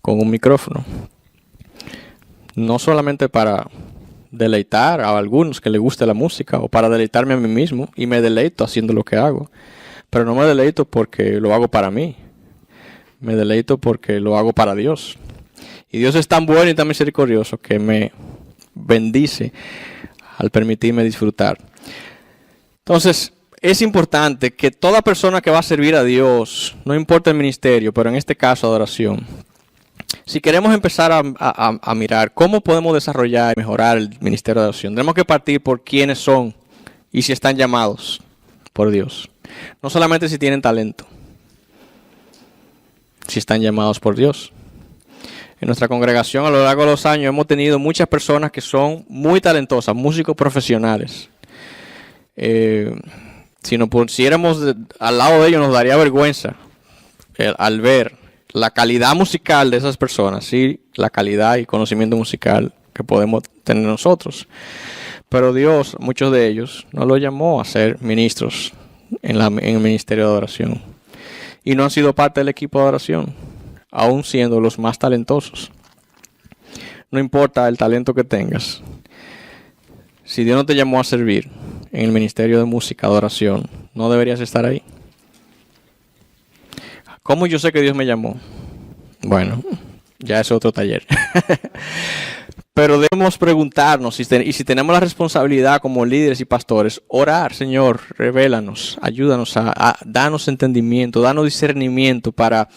con un micrófono. No solamente para deleitar a algunos que les guste la música o para deleitarme a mí mismo, y me deleito haciendo lo que hago, pero no me deleito porque lo hago para mí. Me deleito porque lo hago para Dios. Y Dios es tan bueno y tan misericordioso que me bendice al permitirme disfrutar. Entonces, es importante que toda persona que va a servir a Dios, no importa el ministerio, pero en este caso adoración, si queremos empezar a mirar cómo podemos desarrollar y mejorar el ministerio de adoración, tenemos que partir por quiénes son y si están llamados por Dios. No solamente si tienen talento, si están llamados por Dios. En nuestra congregación a lo largo de los años hemos tenido muchas personas que son muy talentosas, músicos profesionales. Si nos pusiéramos al lado de ellos nos daría vergüenza al ver la calidad musical de esas personas, sí, la calidad y conocimiento musical que podemos tener nosotros. Pero Dios, muchos de ellos, nos los llamó a ser ministros en el ministerio de adoración. Y no han sido parte del equipo de adoración, aún siendo los más talentosos. No importa el talento que tengas. Si Dios no te llamó a servir en el ministerio de música, adoración, no deberías estar ahí. ¿Cómo yo sé que Dios me llamó? Bueno, ya es otro taller. Pero debemos preguntarnos, y si tenemos la responsabilidad como líderes y pastores, orar, Señor, revélanos, ayúdanos a darnos entendimiento, danos discernimiento para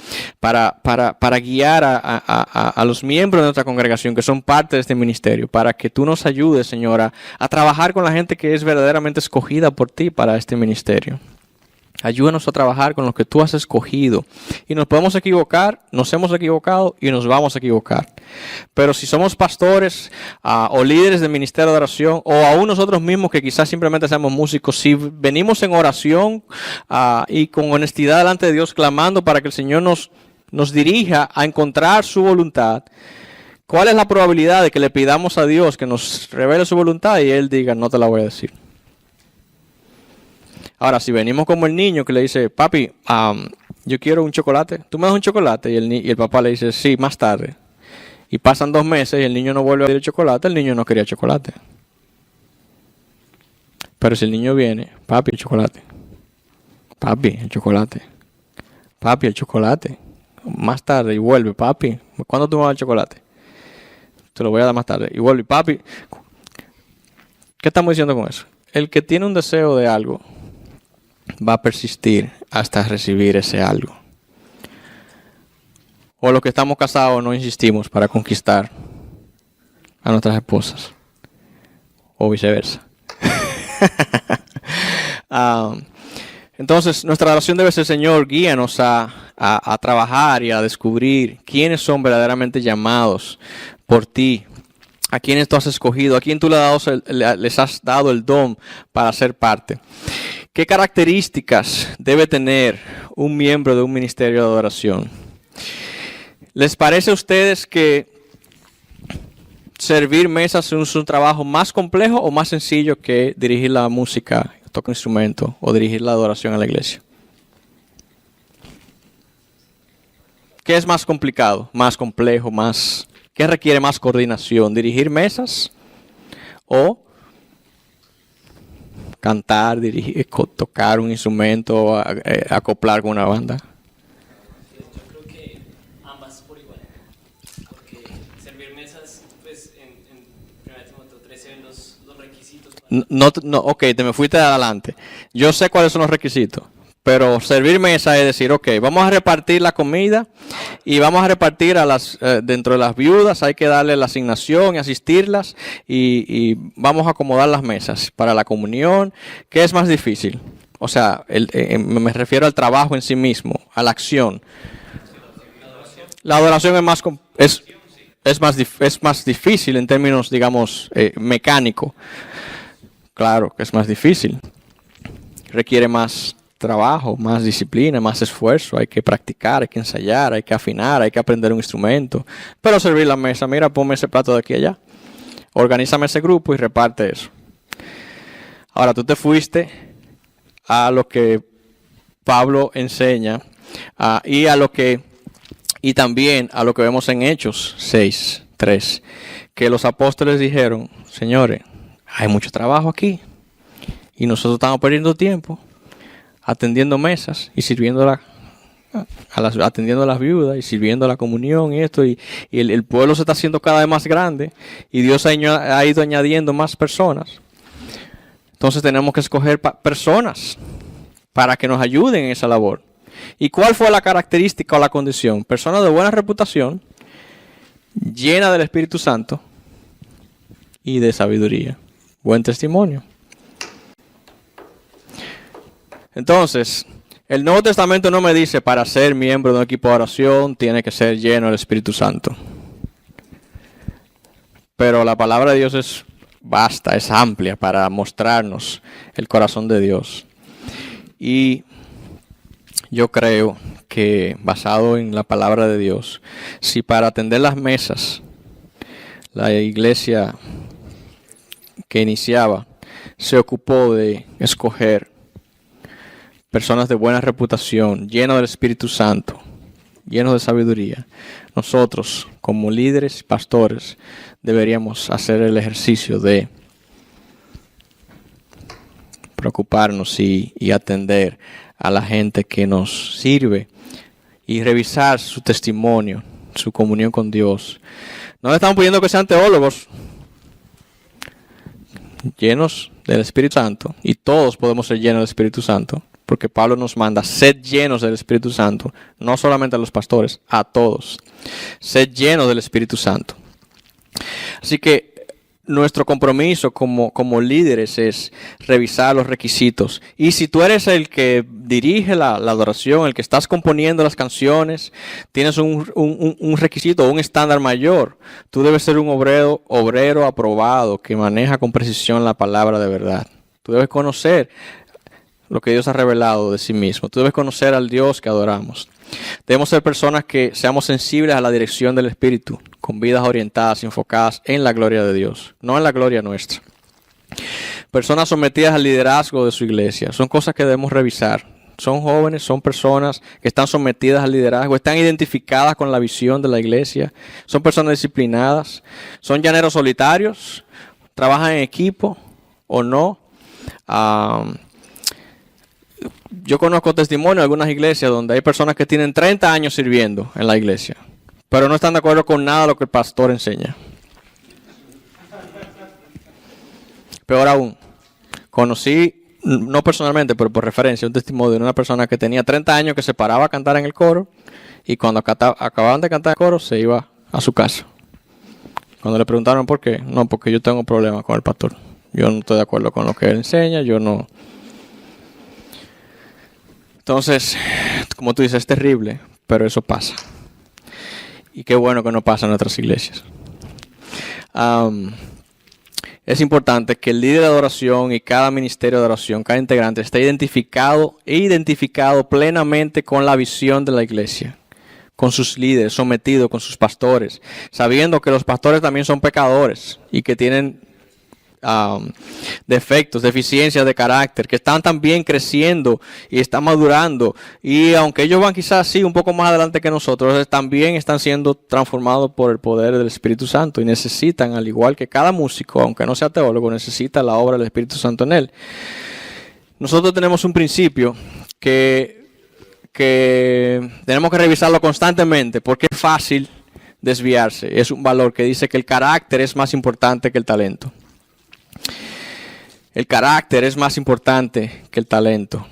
guiar a los miembros de nuestra congregación que son parte de este ministerio, para que tú nos ayudes, Señor, a trabajar con la gente que es verdaderamente escogida por ti para este ministerio. Ayúdanos a trabajar con lo que tú has escogido. Y nos podemos equivocar, nos hemos equivocado y nos vamos a equivocar. Pero si somos pastores o líderes del ministerio de oración, o aún nosotros mismos que quizás simplemente seamos músicos, si venimos en oración y con honestidad delante de Dios, clamando para que el Señor nos dirija a encontrar su voluntad, ¿cuál es la probabilidad de que le pidamos a Dios que nos revele su voluntad y Él diga, no te la voy a decir? Ahora, si venimos como el niño que le dice, papi, yo quiero un chocolate, ¿tú me das un chocolate? Y el papá le dice, sí, más tarde. Y pasan 2 meses y el niño no vuelve a pedir chocolate, el niño no quería chocolate. Pero si el niño viene, papi, el chocolate. Papi, el chocolate. Papi, el chocolate. Más tarde y vuelve, papi, ¿cuándo tú me vas a dar el chocolate? Te lo voy a dar más tarde. Y vuelve, papi. ¿Qué estamos diciendo con eso? El que tiene un deseo de algo va a persistir hasta recibir ese algo. O los que estamos casados no insistimos para conquistar a nuestras esposas. O viceversa. Entonces, nuestra oración debe ser, Señor, guíanos a trabajar y a descubrir quiénes son verdaderamente llamados por ti, a quienes tú has escogido, a quien tú les has dado el don para ser parte. ¿Qué características debe tener un miembro de un ministerio de adoración? ¿Les parece a ustedes que servir mesas es un trabajo más complejo o más sencillo que dirigir la música, tocar instrumento o dirigir la adoración a la iglesia? ¿Qué es más complicado, más complejo, qué requiere más coordinación? ¿Dirigir mesas o cantar, dirigir, tocar un instrumento, acoplar con una banda? Yo creo que ambas por igual, porque servir mesas, pues en 1 Timoteo 13 ven los requisitos. Ok, te me fuiste adelante. Yo sé cuáles son los requisitos, pero servir mesa es decir, ok, vamos a repartir la comida y vamos a repartir dentro de las viudas, hay que darle la asignación y asistirlas y vamos a acomodar las mesas para la comunión. ¿Qué es más difícil? O sea, me refiero al trabajo en sí mismo, a la acción. La adoración es más difícil en términos, digamos, mecánico. Claro que es más difícil. Requiere más trabajo, más disciplina, más esfuerzo. Hay que practicar, hay que ensayar, hay que afinar, hay que aprender un instrumento. Pero servir la mesa, mira, ponme ese plato de aquí allá. Organízame ese grupo y reparte eso. Ahora, tú te fuiste a lo que Pablo enseña y también a lo que vemos en Hechos 6:3, que los apóstoles dijeron, señores, hay mucho trabajo aquí y nosotros estamos perdiendo tiempo atendiendo mesas y sirviendo atendiendo a las viudas y sirviendo a la comunión y esto, y el pueblo se está haciendo cada vez más grande y Dios ha ido añadiendo más personas. Entonces tenemos que escoger personas para que nos ayuden en esa labor. ¿Y cuál fue la característica o la condición? Personas de buena reputación, llenas del Espíritu Santo y de sabiduría. Buen testimonio. Entonces, el Nuevo Testamento no me dice para ser miembro de un equipo de oración tiene que ser lleno del Espíritu Santo. Pero la palabra de Dios es vasta, es amplia para mostrarnos el corazón de Dios. Y yo creo que basado en la palabra de Dios, si para atender las mesas la iglesia que iniciaba se ocupó de escoger personas de buena reputación, llenos del Espíritu Santo, llenos de sabiduría, nosotros como líderes y pastores deberíamos hacer el ejercicio de preocuparnos y atender a la gente que nos sirve y revisar su testimonio, su comunión con Dios. No le estamos pidiendo que sean teólogos llenos del Espíritu Santo, y todos podemos ser llenos del Espíritu Santo, porque Pablo nos manda, sed llenos del Espíritu Santo, no solamente a los pastores, a todos. Sed llenos del Espíritu Santo. Así que nuestro compromiso como líderes es revisar los requisitos. Y si tú eres el que dirige la adoración, el que estás componiendo las canciones, tienes un requisito, un estándar mayor, tú debes ser un obrero aprobado que maneja con precisión la palabra de verdad. Tú debes conocer lo que Dios ha revelado de sí mismo. Tú debes conocer al Dios que adoramos. Debemos ser personas que seamos sensibles a la dirección del Espíritu, con vidas orientadas, enfocadas en la gloria de Dios, no en la gloria nuestra. Personas sometidas al liderazgo de su iglesia. Son cosas que debemos revisar. Son jóvenes, son personas que están sometidas al liderazgo, están identificadas con la visión de la iglesia, son personas disciplinadas, son llaneros solitarios, trabajan en equipo o no. Yo conozco testimonios de algunas iglesias donde hay personas que tienen 30 años sirviendo en la iglesia, pero no están de acuerdo con nada de lo que el pastor enseña. Peor aún, conocí, no personalmente, pero por referencia, un testimonio de una persona que tenía 30 años que se paraba a cantar en el coro y cuando acababan de cantar el coro se iba a su casa. Cuando le preguntaron por qué, no, porque yo tengo problemas con el pastor. Yo no estoy de acuerdo con lo que él enseña, yo no. Entonces, como tú dices, es terrible, pero eso pasa. Y qué bueno que no pasa en otras iglesias. Es importante que el líder de adoración y cada ministerio de adoración, cada integrante, esté identificado plenamente con la visión de la iglesia, con sus líderes, sometido con sus pastores, sabiendo que los pastores también son pecadores y que tienen defectos, deficiencias de carácter, que están también creciendo y están madurando, y aunque ellos van quizás sí un poco más adelante que nosotros, también están siendo transformados por el poder del Espíritu Santo y necesitan, al igual que cada músico, aunque no sea teólogo, necesita la obra del Espíritu Santo en él. Nosotros tenemos un principio que tenemos que revisarlo constantemente porque es fácil desviarse. Es un valor que dice que el carácter es más importante que el talento. El carácter es más importante que el talento.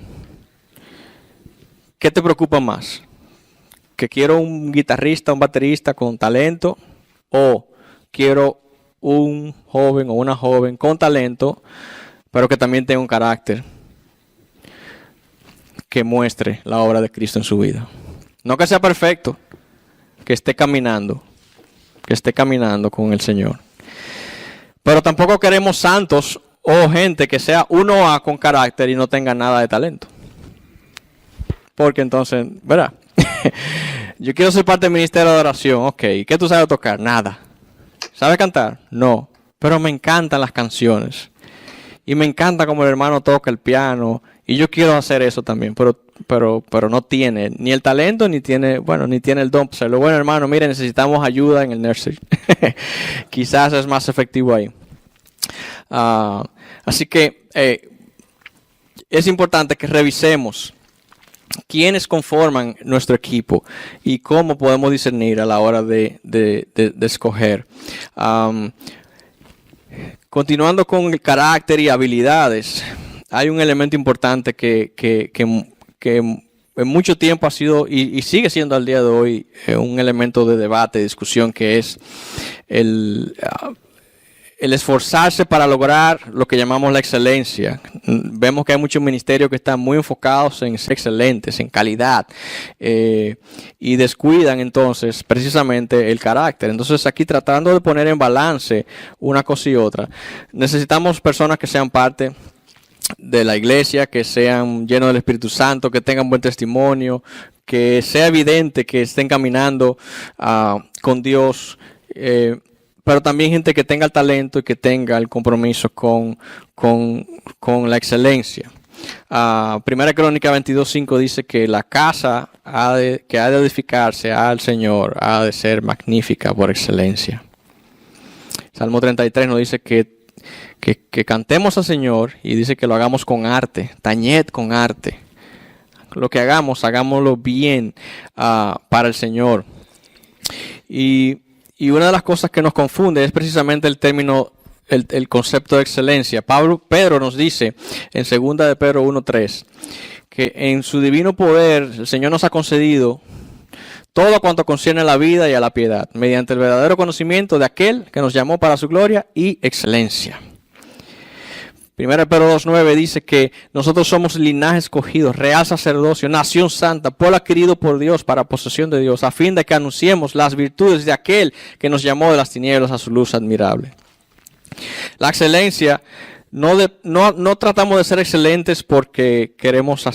¿Qué te preocupa más? ¿Que quiero un guitarrista, un baterista con talento? ¿O quiero un joven o una joven con talento, pero que también tenga un carácter que muestre la obra de Cristo en su vida? No que sea perfecto, que esté caminando con el Señor. Pero tampoco queremos santos o gente que sea 1A con carácter y no tenga nada de talento. Porque entonces, ¿verdad? Yo quiero ser parte del ministerio de adoración. Ok, ¿qué tú sabes tocar? Nada. ¿Sabes cantar? No. Pero me encantan las canciones. Y me encanta como el hermano toca el piano. Y yo quiero hacer eso también. Pero no tiene ni el talento, ni tiene el don. Pues, bueno, hermano, mire, necesitamos ayuda en el nursery. Quizás es más efectivo ahí. Así que es importante que revisemos quiénes conforman nuestro equipo y cómo podemos discernir a la hora de escoger. Continuando con el carácter y habilidades, hay un elemento importante que en mucho tiempo ha sido y sigue siendo al día de hoy un elemento de debate, discusión, que es el esforzarse para lograr lo que llamamos la excelencia. Vemos que hay muchos ministerios que están muy enfocados en ser excelentes, en calidad, y descuidan entonces precisamente el carácter. Entonces aquí, tratando de poner en balance una cosa y otra, necesitamos personas que sean parte de la iglesia, que sean llenos del Espíritu Santo, que tengan buen testimonio, que sea evidente que estén caminando con Dios, pero también gente que tenga el talento y que tenga el compromiso con la excelencia. Primera Crónica 22:5 dice que la casa que ha de edificarse al Señor ha de ser magnífica por excelencia. Salmo 33 nos dice que cantemos al Señor, y dice que lo hagamos con arte, tañed con arte. Lo que hagamos, hagámoslo bien para el Señor. Y una de las cosas que nos confunde es precisamente el término, el concepto de excelencia. Pedro nos dice en 2 de Pedro 1:3 que en su divino poder el Señor nos ha concedido todo cuanto concierne a la vida y a la piedad, mediante el verdadero conocimiento de aquel que nos llamó para su gloria y excelencia. 1 Pedro 2:9 dice que nosotros somos linaje escogido, real sacerdocio, nación santa, pueblo adquirido por Dios para posesión de Dios, a fin de que anunciemos las virtudes de aquel que nos llamó de las tinieblas a su luz admirable. La excelencia, no tratamos de ser excelentes porque queremos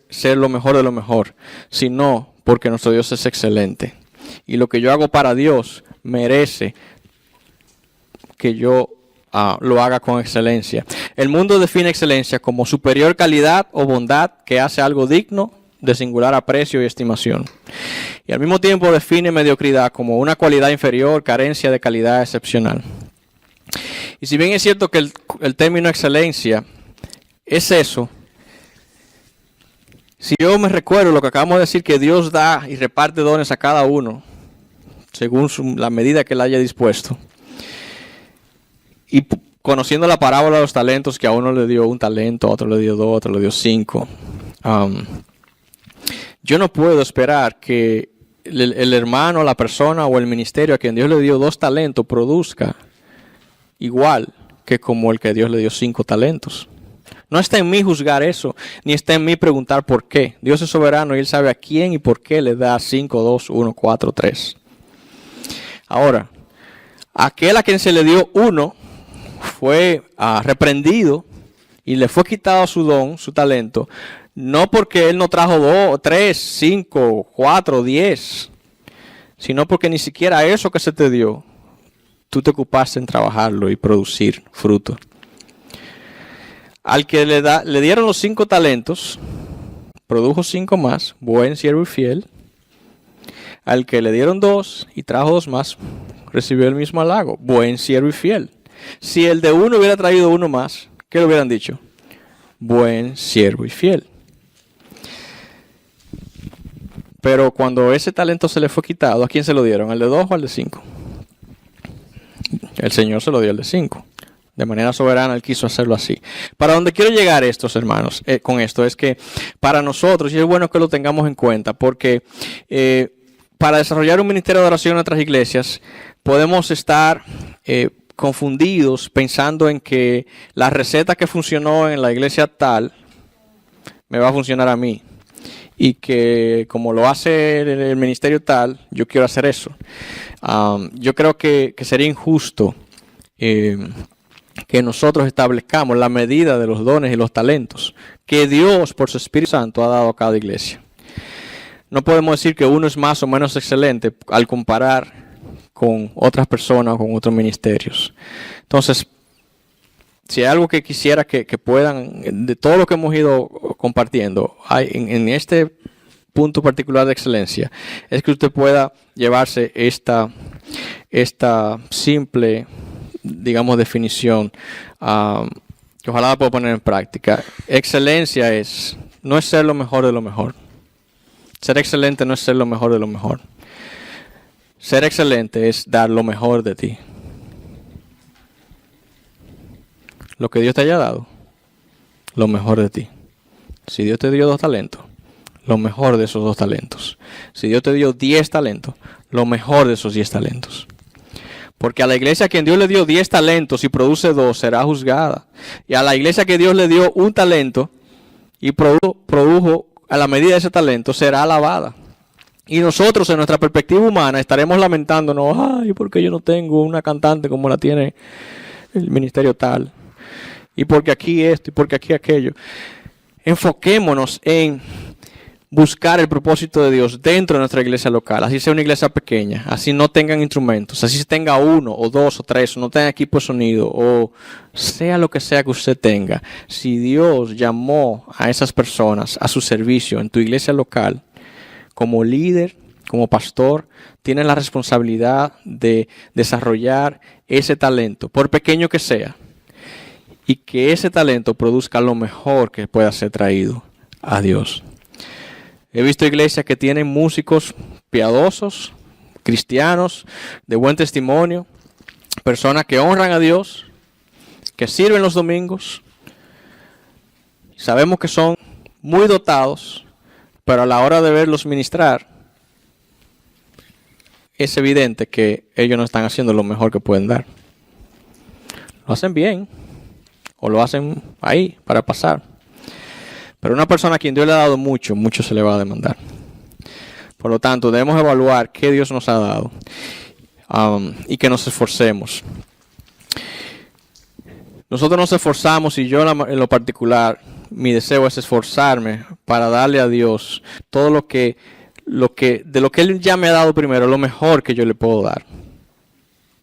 ser lo mejor de lo mejor, sino porque nuestro Dios es excelente. Y lo que yo hago para Dios merece que yo lo haga con excelencia. El mundo define excelencia como superior calidad o bondad que hace algo digno de singular aprecio y estimación. Y al mismo tiempo define mediocridad como una cualidad inferior, carencia de calidad excepcional. Y si bien es cierto que el término excelencia es eso, si yo me recuerdo lo que acabamos de decir, que Dios da y reparte dones a cada uno según la medida que Él haya dispuesto, y conociendo la parábola de los talentos, que a uno le dio un talento, a otro le dio 2, a otro le dio 5, yo no puedo esperar que el hermano, la persona o el ministerio a quien Dios le dio 2 talentos produzca igual que como el que Dios le dio 5 talentos. No está en mí juzgar eso, ni está en mí preguntar por qué. Dios es soberano y Él sabe a quién y por qué le da 5, 2, 1, 4, 3. Ahora, aquel a quien se le dio 1 fue reprendido y le fue quitado su don, su talento, no porque él no trajo 2, 3, 5, 4, 10, sino porque ni siquiera eso que se te dio, tú te ocupaste en trabajarlo y producir fruto. Al que le dieron los 5 talentos, produjo 5 más, buen siervo y fiel. Al que le dieron 2 y trajo 2 más, recibió el mismo halago, buen siervo y fiel. Si el de 1 hubiera traído 1 más, ¿qué le hubieran dicho? Buen siervo y fiel. Pero cuando ese talento se le fue quitado, ¿a quién se lo dieron? ¿Al de 2 o al de 5? El Señor se lo dio al de 5. De manera soberana Él quiso hacerlo así. Para donde quiero llegar estos hermanos, con esto, es que para nosotros, y es bueno que lo tengamos en cuenta, porque para desarrollar un ministerio de oración en nuestras iglesias, podemos estar confundidos pensando en que la receta que funcionó en la iglesia tal me va a funcionar a mí, y que como lo hace el ministerio tal, yo quiero hacer eso. Yo creo que sería injusto que nosotros establezcamos la medida de los dones y los talentos que Dios por su Espíritu Santo ha dado a cada iglesia. No podemos decir que uno es más o menos excelente al comparar con otras personas o con otros ministerios. Entonces, si hay algo que quisiera que puedan, de todo lo que hemos ido compartiendo, en este punto particular de excelencia, es que usted pueda llevarse esta simple, digamos, definición, que ojalá la pueda poner en práctica. Excelencia no es ser lo mejor de lo mejor. Ser excelente no es ser lo mejor de lo mejor. Ser excelente es dar lo mejor de ti. Lo que Dios te haya dado, lo mejor de ti. Si Dios te dio 2 talentos, lo mejor de esos 2 talentos. Si Dios te dio 10 talentos, lo mejor de esos 10 talentos. Porque a la iglesia a quien Dios le dio 10 talentos y produce 2 será juzgada. Y a la iglesia que Dios le dio 1 talento y produjo a la medida de ese talento será alabada. Y nosotros en nuestra perspectiva humana estaremos lamentándonos, ay, porque yo no tengo una cantante como la tiene el ministerio tal. Y porque aquí esto y porque aquí aquello. Enfoquémonos en buscar el propósito de Dios dentro de nuestra iglesia local, así sea una iglesia pequeña, así no tengan instrumentos, así tenga 1 o 2 o 3, o no tenga equipo de sonido, o sea lo que sea que usted tenga. Si Dios llamó a esas personas a su servicio en tu iglesia local, como líder, como pastor, tienes la responsabilidad de desarrollar ese talento, por pequeño que sea, y que ese talento produzca lo mejor que pueda ser traído a Dios. He visto iglesias que tienen músicos piadosos, cristianos, de buen testimonio, personas que honran a Dios, que sirven los domingos. Sabemos que son muy dotados, pero a la hora de verlos ministrar, es evidente que ellos no están haciendo lo mejor que pueden dar. Lo hacen bien, o lo hacen ahí para pasar. Pero una persona a quien Dios le ha dado mucho, mucho se le va a demandar. Por lo tanto, debemos evaluar qué Dios nos ha dado y que nos esforcemos. Nosotros nos esforzamos y yo en lo particular, mi deseo es esforzarme para darle a Dios todo de lo que Él ya me ha dado primero, lo mejor que yo le puedo dar.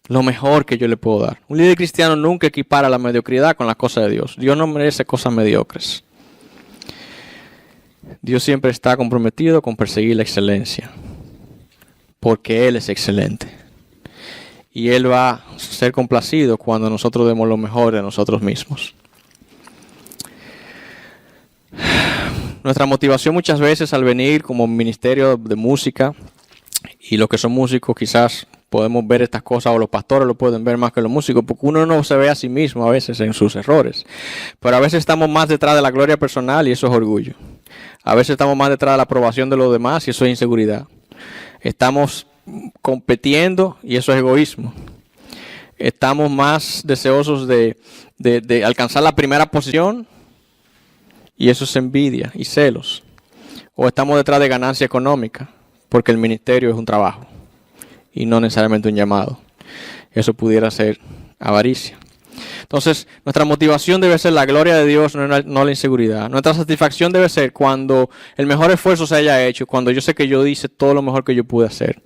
Lo mejor que yo le puedo dar. Un líder cristiano nunca equipara la mediocridad con las cosas de Dios. Dios no merece cosas mediocres. Dios siempre está comprometido con perseguir la excelencia, porque Él es excelente. Y Él va a ser complacido cuando nosotros demos lo mejor de nosotros mismos. Nuestra motivación muchas veces al venir como ministerio de música, y los que son músicos quizás podemos ver estas cosas, o los pastores lo pueden ver más que los músicos, porque uno no se ve a sí mismo a veces en sus errores. Pero a veces estamos más detrás de la gloria personal y eso es orgullo. A veces estamos más detrás de la aprobación de los demás y eso es inseguridad. Estamos compitiendo y eso es egoísmo. Estamos más deseosos de alcanzar la primera posición y eso es envidia y celos. O estamos detrás de ganancia económica porque el ministerio es un trabajo y no necesariamente un llamado. Eso pudiera ser avaricia. Entonces, nuestra motivación debe ser la gloria de Dios, no la inseguridad. Nuestra satisfacción debe ser cuando el mejor esfuerzo se haya hecho, cuando yo sé que yo hice todo lo mejor que yo pude hacer.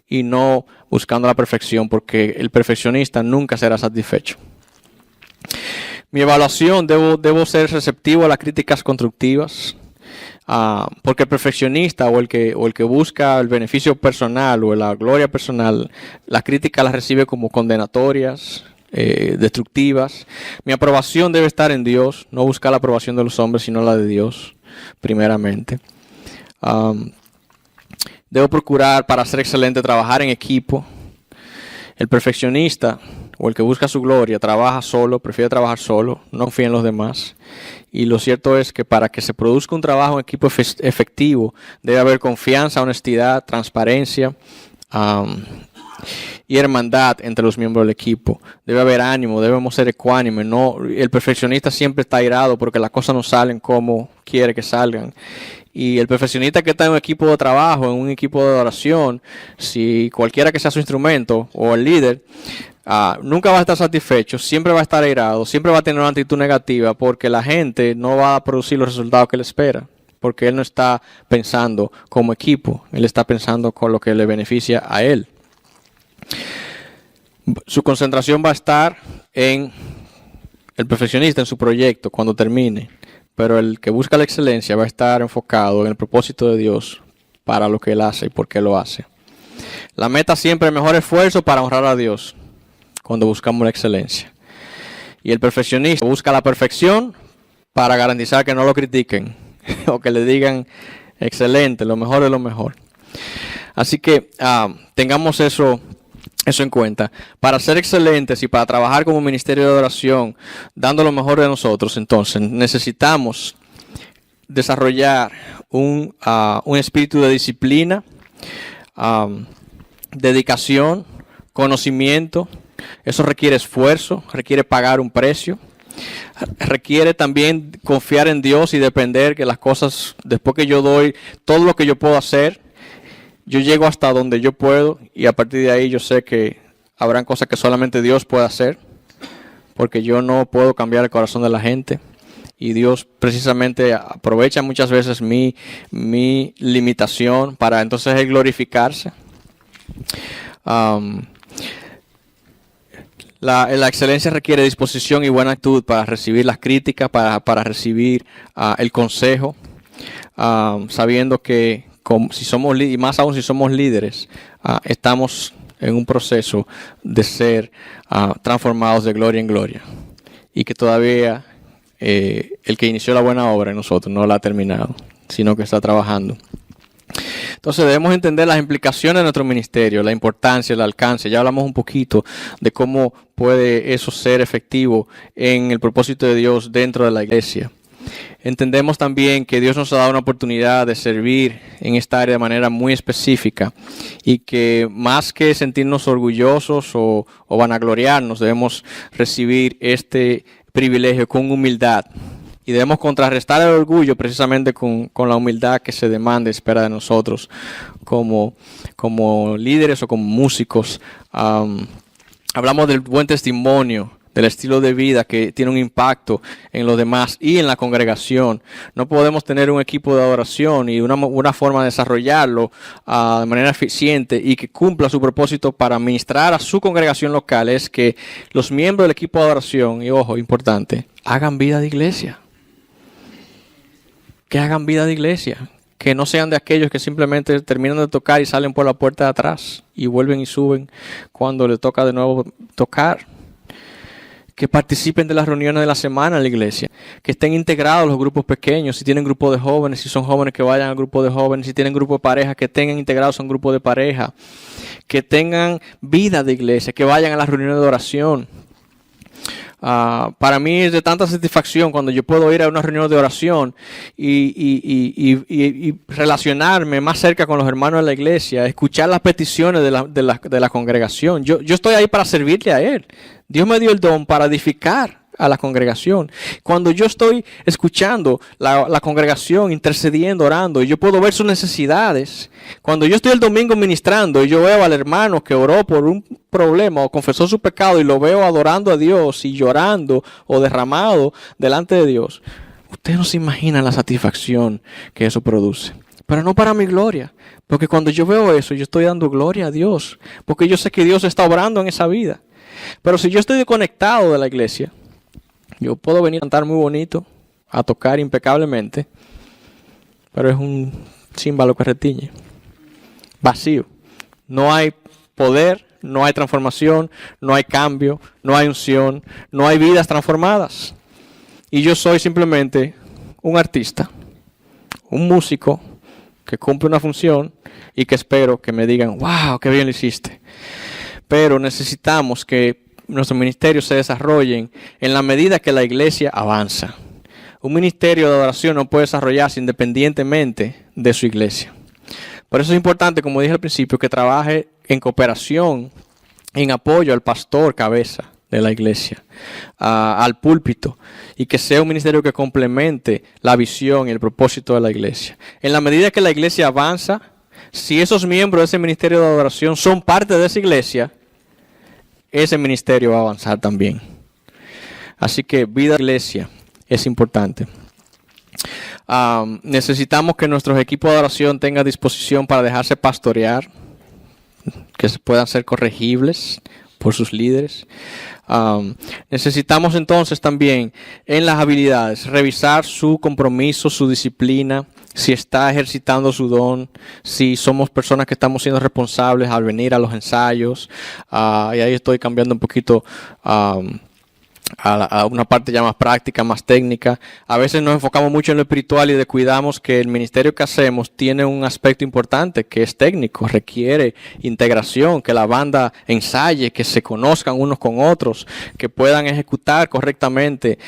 Y no buscando la perfección, porque el perfeccionista nunca será satisfecho. Mi evaluación, debo ser receptivo a las críticas constructivas. Porque el perfeccionista o el que busca el beneficio personal o la gloria personal, las críticas las recibe como condenatorias, destructivas. Mi aprobación debe estar en Dios, no buscar la aprobación de los hombres, sino la de Dios, primeramente. Debo procurar, para ser excelente, trabajar en equipo. El perfeccionista o el que busca su gloria trabaja solo, prefiere trabajar solo, no confía en los demás. Y lo cierto es que para que se produzca un trabajo en equipo efectivo, debe haber confianza, honestidad, transparencia y hermandad entre los miembros del equipo. Debe haber ánimo, debemos ser ecuánimes. El perfeccionista siempre está airado porque las cosas no salen como quiere que salgan. Y el perfeccionista que está en un equipo de trabajo, en un equipo de oración, si cualquiera que sea su instrumento o el líder, nunca va a estar satisfecho, siempre va a estar airado, siempre va a tener una actitud negativa porque la gente no va a producir los resultados que él espera. Porque él no está pensando como equipo, él está pensando con lo que le beneficia a él. Su concentración va a estar en el perfeccionista, en su proyecto, cuando termine. Pero el que busca la excelencia va a estar enfocado en el propósito de Dios para lo que Él hace y por qué lo hace. La meta siempre es el mejor esfuerzo para honrar a Dios cuando buscamos la excelencia. Y el perfeccionista busca la perfección para garantizar que no lo critiquen o que le digan Excelente, lo mejor de lo mejor. Así que tengamos eso en cuenta. Para ser excelentes y para trabajar como ministerio de adoración, dando lo mejor de nosotros, entonces necesitamos desarrollar un espíritu de disciplina, dedicación, conocimiento. Eso requiere esfuerzo, requiere pagar un precio. Requiere también confiar en Dios y depender que las cosas, después que yo doy todo lo que yo puedo hacer, yo llego hasta donde yo puedo y a partir de ahí yo sé que habrán cosas que solamente Dios puede hacer, porque yo no puedo cambiar el corazón de la gente y Dios precisamente aprovecha muchas veces mi limitación para entonces Él glorificarse. La excelencia requiere disposición y buena actitud para recibir las críticas, para recibir el consejo, sabiendo que si somos y más aún si somos líderes, estamos en un proceso de ser transformados de gloria en gloria y que todavía el que inició la buena obra en nosotros no la ha terminado, sino que está trabajando. Entonces debemos entender las implicaciones de nuestro ministerio, la importancia, el alcance. Ya hablamos un poquito de cómo puede eso ser efectivo en el propósito de Dios dentro de la iglesia. Entendemos también que Dios nos ha dado una oportunidad de servir en esta área de manera muy específica y que más que sentirnos orgullosos o vanagloriarnos, debemos recibir este privilegio con humildad. Y debemos contrarrestar el orgullo precisamente con la humildad que se demanda y espera de nosotros como líderes o como músicos. Hablamos del buen testimonio, del estilo de vida que tiene un impacto en los demás y en la congregación. No podemos tener un equipo de adoración y una forma de desarrollarlo de manera eficiente y que cumpla su propósito para ministrar a su congregación local es que los miembros del equipo de adoración, y ojo, importante, hagan vida de iglesia. Que hagan vida de iglesia, que no sean de aquellos que simplemente terminan de tocar y salen por la puerta de atrás y vuelven y suben cuando les toca de nuevo tocar. Que participen de las reuniones de la semana en la iglesia, que estén integrados los grupos pequeños, si tienen grupo de jóvenes, si son jóvenes que vayan al grupo de jóvenes, si tienen grupo de pareja, que tengan integrados a un grupo de pareja, que tengan vida de iglesia, que vayan a las reuniones de oración. Para mí es de tanta satisfacción cuando yo puedo ir a una reunión de oración y relacionarme más cerca con los hermanos de la iglesia, escuchar las peticiones de la congregación. Yo estoy ahí para servirle a Él. Dios me dio el don para edificar a la congregación. Cuando yo estoy escuchando la congregación, intercediendo, orando, y yo puedo ver sus necesidades. Cuando yo estoy el domingo ministrando y yo veo al hermano que oró por un problema o confesó su pecado y lo veo adorando a Dios y llorando o derramado delante de Dios, ustedes no se imaginan la satisfacción que eso produce. Pero no para mi gloria, porque cuando yo veo eso, yo estoy dando gloria a Dios, porque yo sé que Dios está obrando en esa vida. Pero si yo estoy desconectado de la iglesia, yo puedo venir a cantar muy bonito, a tocar impecablemente, pero es un címbalo que retiñe. Vacío. No hay poder, no hay transformación, no hay cambio, no hay unción, no hay vidas transformadas. Y yo soy simplemente un artista, un músico que cumple una función y que espero que me digan, wow, qué bien lo hiciste. Pero necesitamos que nuestros ministerios se desarrollen en la medida que la iglesia avanza. Un ministerio de adoración no puede desarrollarse independientemente de su iglesia. Por eso es importante, como dije al principio, que trabaje en cooperación, en apoyo al pastor cabeza de la iglesia, al púlpito, y que sea un ministerio que complemente la visión y el propósito de la iglesia. En la medida que la iglesia avanza, si esos miembros de ese ministerio de adoración son parte de esa iglesia, ese ministerio va a avanzar también. Así que vida de iglesia es importante. Necesitamos que nuestros equipos de adoración tengan disposición para dejarse pastorear, que puedan ser corregibles por sus líderes. Necesitamos entonces también en las habilidades revisar su compromiso, su disciplina, si está ejercitando su don, si somos personas que estamos siendo responsables al venir a los ensayos. Y ahí estoy cambiando un poquito a una parte ya más práctica, más técnica. A veces nos enfocamos mucho en lo espiritual y descuidamos que el ministerio que hacemos tiene un aspecto importante que es técnico, requiere integración, que la banda ensaye, que se conozcan unos con otros, que puedan ejecutar correctamente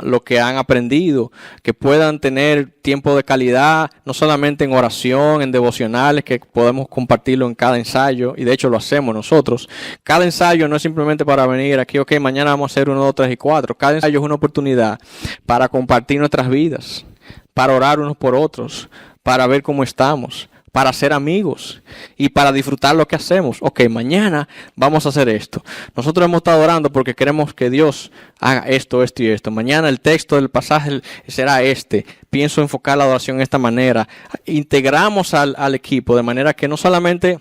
lo que han aprendido, que puedan tener tiempo de calidad, no solamente en oración, en devocionales, que podemos compartirlo en cada ensayo, y de hecho lo hacemos nosotros. Cada ensayo no es simplemente para venir aquí, ok, mañana vamos a hacer 1, 2, 3 y 4. Cada ensayo es una oportunidad para compartir nuestras vidas, para orar unos por otros, para ver cómo estamos, para ser amigos y para disfrutar lo que hacemos. Ok, mañana vamos a hacer esto. Nosotros hemos estado orando porque queremos que Dios haga esto, esto y esto. Mañana el texto del pasaje será este. Pienso enfocar la adoración de esta manera. Integramos al equipo de manera que no solamente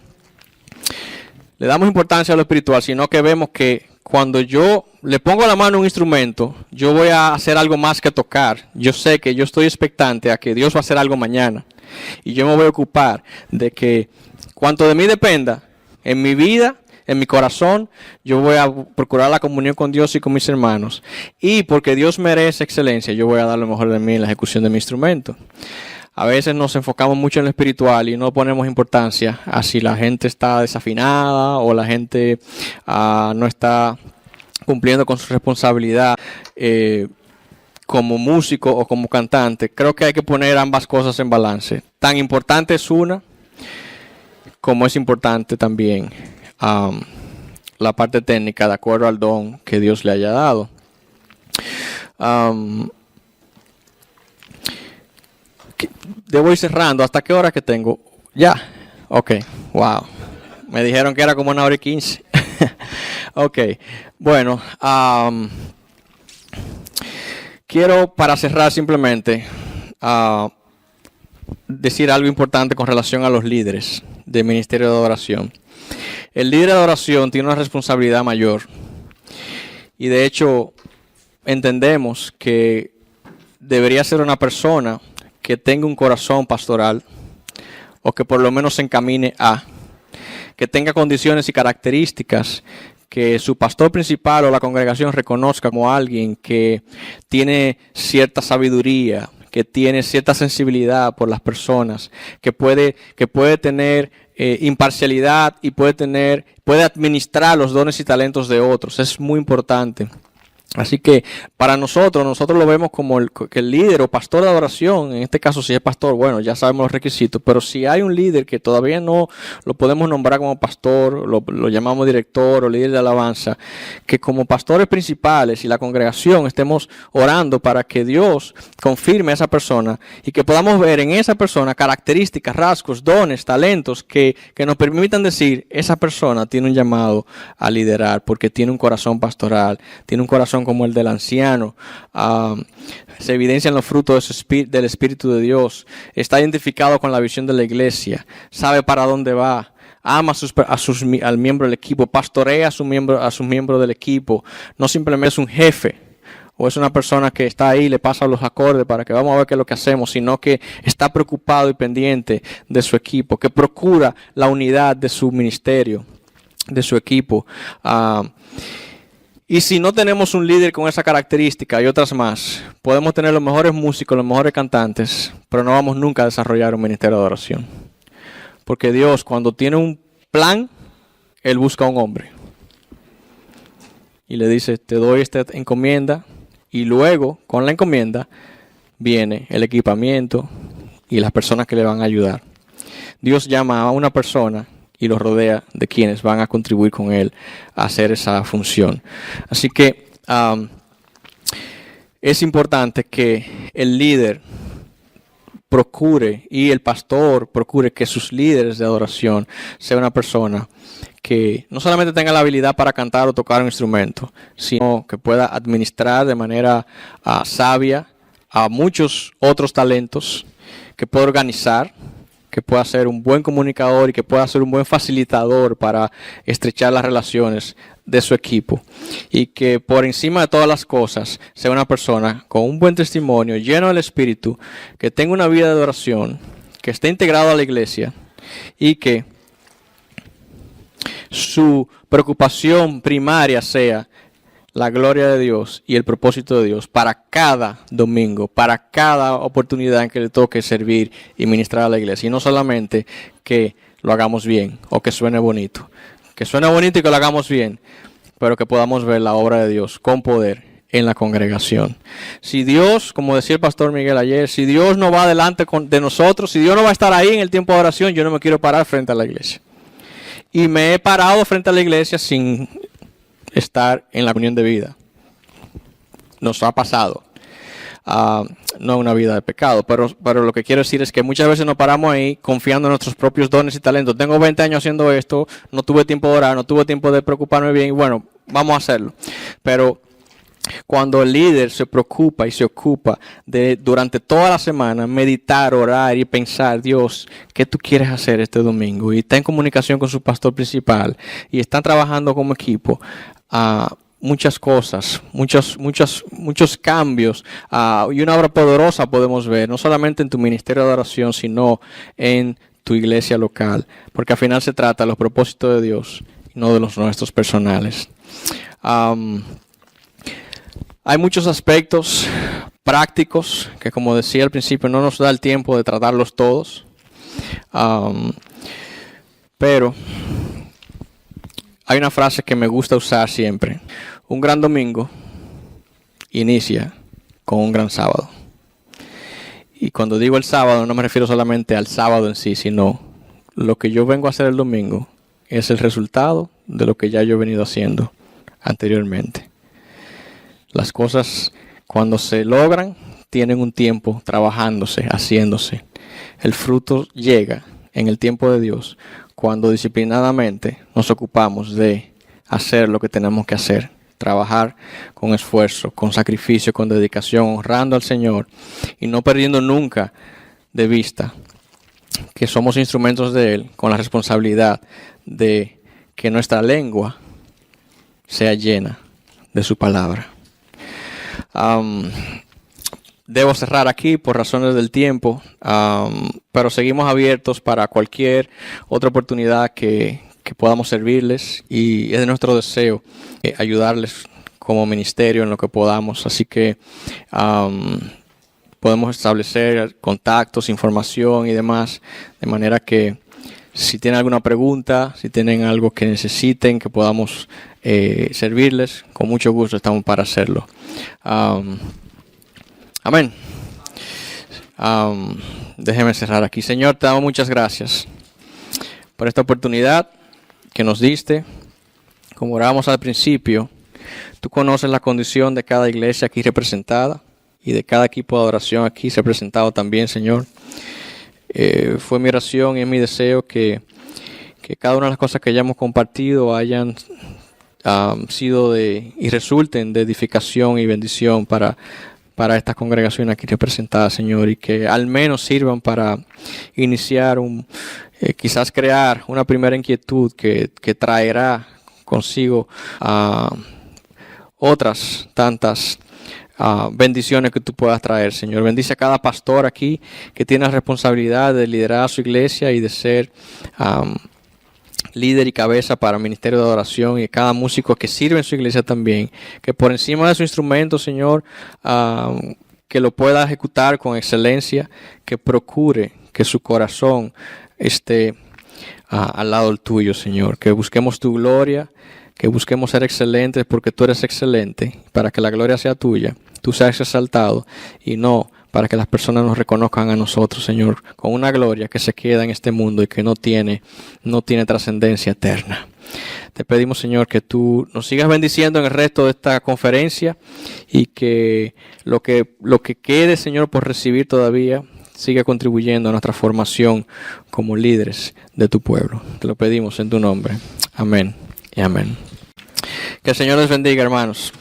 le damos importancia a lo espiritual, sino que vemos que cuando yo le pongo la mano a un instrumento, yo voy a hacer algo más que tocar. Yo sé que yo estoy expectante a que Dios va a hacer algo mañana. Y yo me voy a ocupar de que cuanto de mí dependa, en mi vida, en mi corazón, yo voy a procurar la comunión con Dios y con mis hermanos. Y porque Dios merece excelencia, yo voy a dar lo mejor de mí en la ejecución de mi instrumento. A veces nos enfocamos mucho en lo espiritual y no ponemos importancia a si la gente está desafinada o la gente no está cumpliendo con su responsabilidad como músico o como cantante. Creo que hay que poner ambas cosas en balance. Tan importante es una como es importante también la parte técnica de acuerdo al don que Dios le haya dado. Debo ir cerrando. ¿Hasta qué hora que tengo? Ya. Ok. Wow. Me dijeron que era como 1:15. Ok. Bueno. Quiero para cerrar simplemente decir algo importante con relación a los líderes del ministerio de adoración. El líder de adoración tiene una responsabilidad mayor. Y de hecho entendemos que debería ser una persona que tenga un corazón pastoral o que por lo menos se encamine que tenga condiciones y características que su pastor principal o la congregación reconozca como alguien que tiene cierta sabiduría, que tiene cierta sensibilidad por las personas, que puede tener imparcialidad y puede administrar los dones y talentos de otros. Es muy importante. Así que para nosotros lo vemos como que el líder o pastor de adoración, en este caso si es pastor, bueno, ya sabemos los requisitos, pero si hay un líder que todavía no lo podemos nombrar como pastor, lo llamamos director o líder de alabanza, que como pastores principales y la congregación estemos orando para que Dios confirme a esa persona y que podamos ver en esa persona características, rasgos, dones, talentos que nos permitan decir, esa persona tiene un llamado a liderar porque tiene un corazón pastoral, tiene un corazón como el del anciano, se evidencian los frutos del Espíritu de Dios, está identificado con la visión de la iglesia, sabe para dónde va, ama al miembro del equipo, pastorea a sus miembros del equipo, no simplemente es un jefe o es una persona que está ahí y le pasa los acordes para que vamos a ver qué es lo que hacemos, sino que está preocupado y pendiente de su equipo, que procura la unidad de su ministerio, de su equipo. Y si no tenemos un líder con esa característica y otras más, podemos tener los mejores músicos, los mejores cantantes, pero no vamos nunca a desarrollar un ministerio de adoración. Porque Dios, cuando tiene un plan, Él busca a un hombre. Y le dice, te doy esta encomienda, y luego, con la encomienda, viene el equipamiento y las personas que le van a ayudar. Dios llama a una persona y los rodea de quienes van a contribuir con él a hacer esa función. Así que es importante que el líder procure y el pastor procure que sus líderes de adoración sea una persona que no solamente tenga la habilidad para cantar o tocar un instrumento, sino que pueda administrar de manera sabia a muchos otros talentos, que pueda organizar, que pueda ser un buen comunicador y que pueda ser un buen facilitador para estrechar las relaciones de su equipo. Y que por encima de todas las cosas sea una persona con un buen testimonio, lleno del Espíritu, que tenga una vida de adoración, que esté integrado a la iglesia y que su preocupación primaria sea la gloria de Dios y el propósito de Dios para cada domingo, para cada oportunidad en que le toque servir y ministrar a la iglesia. Y no solamente que lo hagamos bien o que suene bonito. Que suene bonito y que lo hagamos bien, pero que podamos ver la obra de Dios con poder en la congregación. Si Dios, como decía el pastor Miguel ayer, si Dios no va delante de nosotros, si Dios no va a estar ahí en el tiempo de oración, yo no me quiero parar frente a la iglesia. Y me he parado frente a la iglesia sin estar en la comunión de vida. Nos ha pasado. No una vida de pecado, pero lo que quiero decir es que muchas veces nos paramos ahí confiando en nuestros propios dones y talentos. Tengo 20 años haciendo esto, no tuve tiempo de orar, no tuve tiempo de preocuparme bien, y bueno, vamos a hacerlo. Pero cuando el líder se preocupa y se ocupa de durante toda la semana meditar, orar y pensar, Dios, ¿qué tú quieres hacer este domingo? Y está en comunicación con su pastor principal y están trabajando como equipo, muchas cosas, muchos cambios y una obra poderosa podemos ver, no solamente en tu ministerio de oración, sino en tu iglesia local, porque al final se trata de los propósitos de Dios y no de los nuestros personales. Hay muchos aspectos prácticos que, como decía al principio, no nos da el tiempo de tratarlos todos, pero hay una frase que me gusta usar siempre. Un gran domingo inicia con un gran sábado. Y cuando digo el sábado no me refiero solamente al sábado en sí, sino lo que yo vengo a hacer el domingo es el resultado de lo que ya yo he venido haciendo anteriormente. Las cosas cuando se logran tienen un tiempo trabajándose, haciéndose. El fruto llega en el tiempo de Dios cuando disciplinadamente nos ocupamos de hacer lo que tenemos que hacer. Trabajar con esfuerzo, con sacrificio, con dedicación, honrando al Señor y no perdiendo nunca de vista que somos instrumentos de Él, con la responsabilidad de que nuestra lengua sea llena de su palabra. Debo cerrar aquí por razones del tiempo, pero seguimos abiertos para cualquier otra oportunidad que podamos servirles, y es de nuestro deseo ayudarles como ministerio en lo que podamos. Así que podemos establecer contactos, información y demás, de manera que si tienen alguna pregunta, si tienen algo que necesiten, que podamos servirles, con mucho gusto estamos para hacerlo. Amén. Déjeme cerrar aquí. Señor, te damos muchas gracias por esta oportunidad que nos diste. Como orábamos al principio, tú conoces la condición de cada iglesia aquí representada y de cada equipo de adoración aquí representado también, Señor. Fue mi oración y es mi deseo que cada una de las cosas que hayamos compartido hayan sido y resulten de edificación y bendición para esta congregación aquí representada, Señor, y que al menos sirvan para iniciar quizás crear una primera inquietud que traerá consigo otras tantas bendiciones que tú puedas traer, Señor. Bendice a cada pastor aquí que tiene la responsabilidad de liderar a su iglesia y de ser líder y cabeza para el ministerio de adoración, y a cada músico que sirve en su iglesia también, que por encima de su instrumento, Señor, que lo pueda ejecutar con excelencia, que procure que su corazón esté al lado del tuyo, Señor, que busquemos tu gloria, que busquemos ser excelentes porque tú eres excelente, para que la gloria sea tuya, tú seas exaltado y no para que las personas nos reconozcan a nosotros, Señor, con una gloria que se queda en este mundo y que no tiene trascendencia eterna. Te pedimos, Señor, que tú nos sigas bendiciendo en el resto de esta conferencia y que lo que quede, Señor, por recibir todavía siga contribuyendo a nuestra formación como líderes de tu pueblo. Te lo pedimos en tu nombre. Amén y amén. Que el Señor les bendiga, hermanos.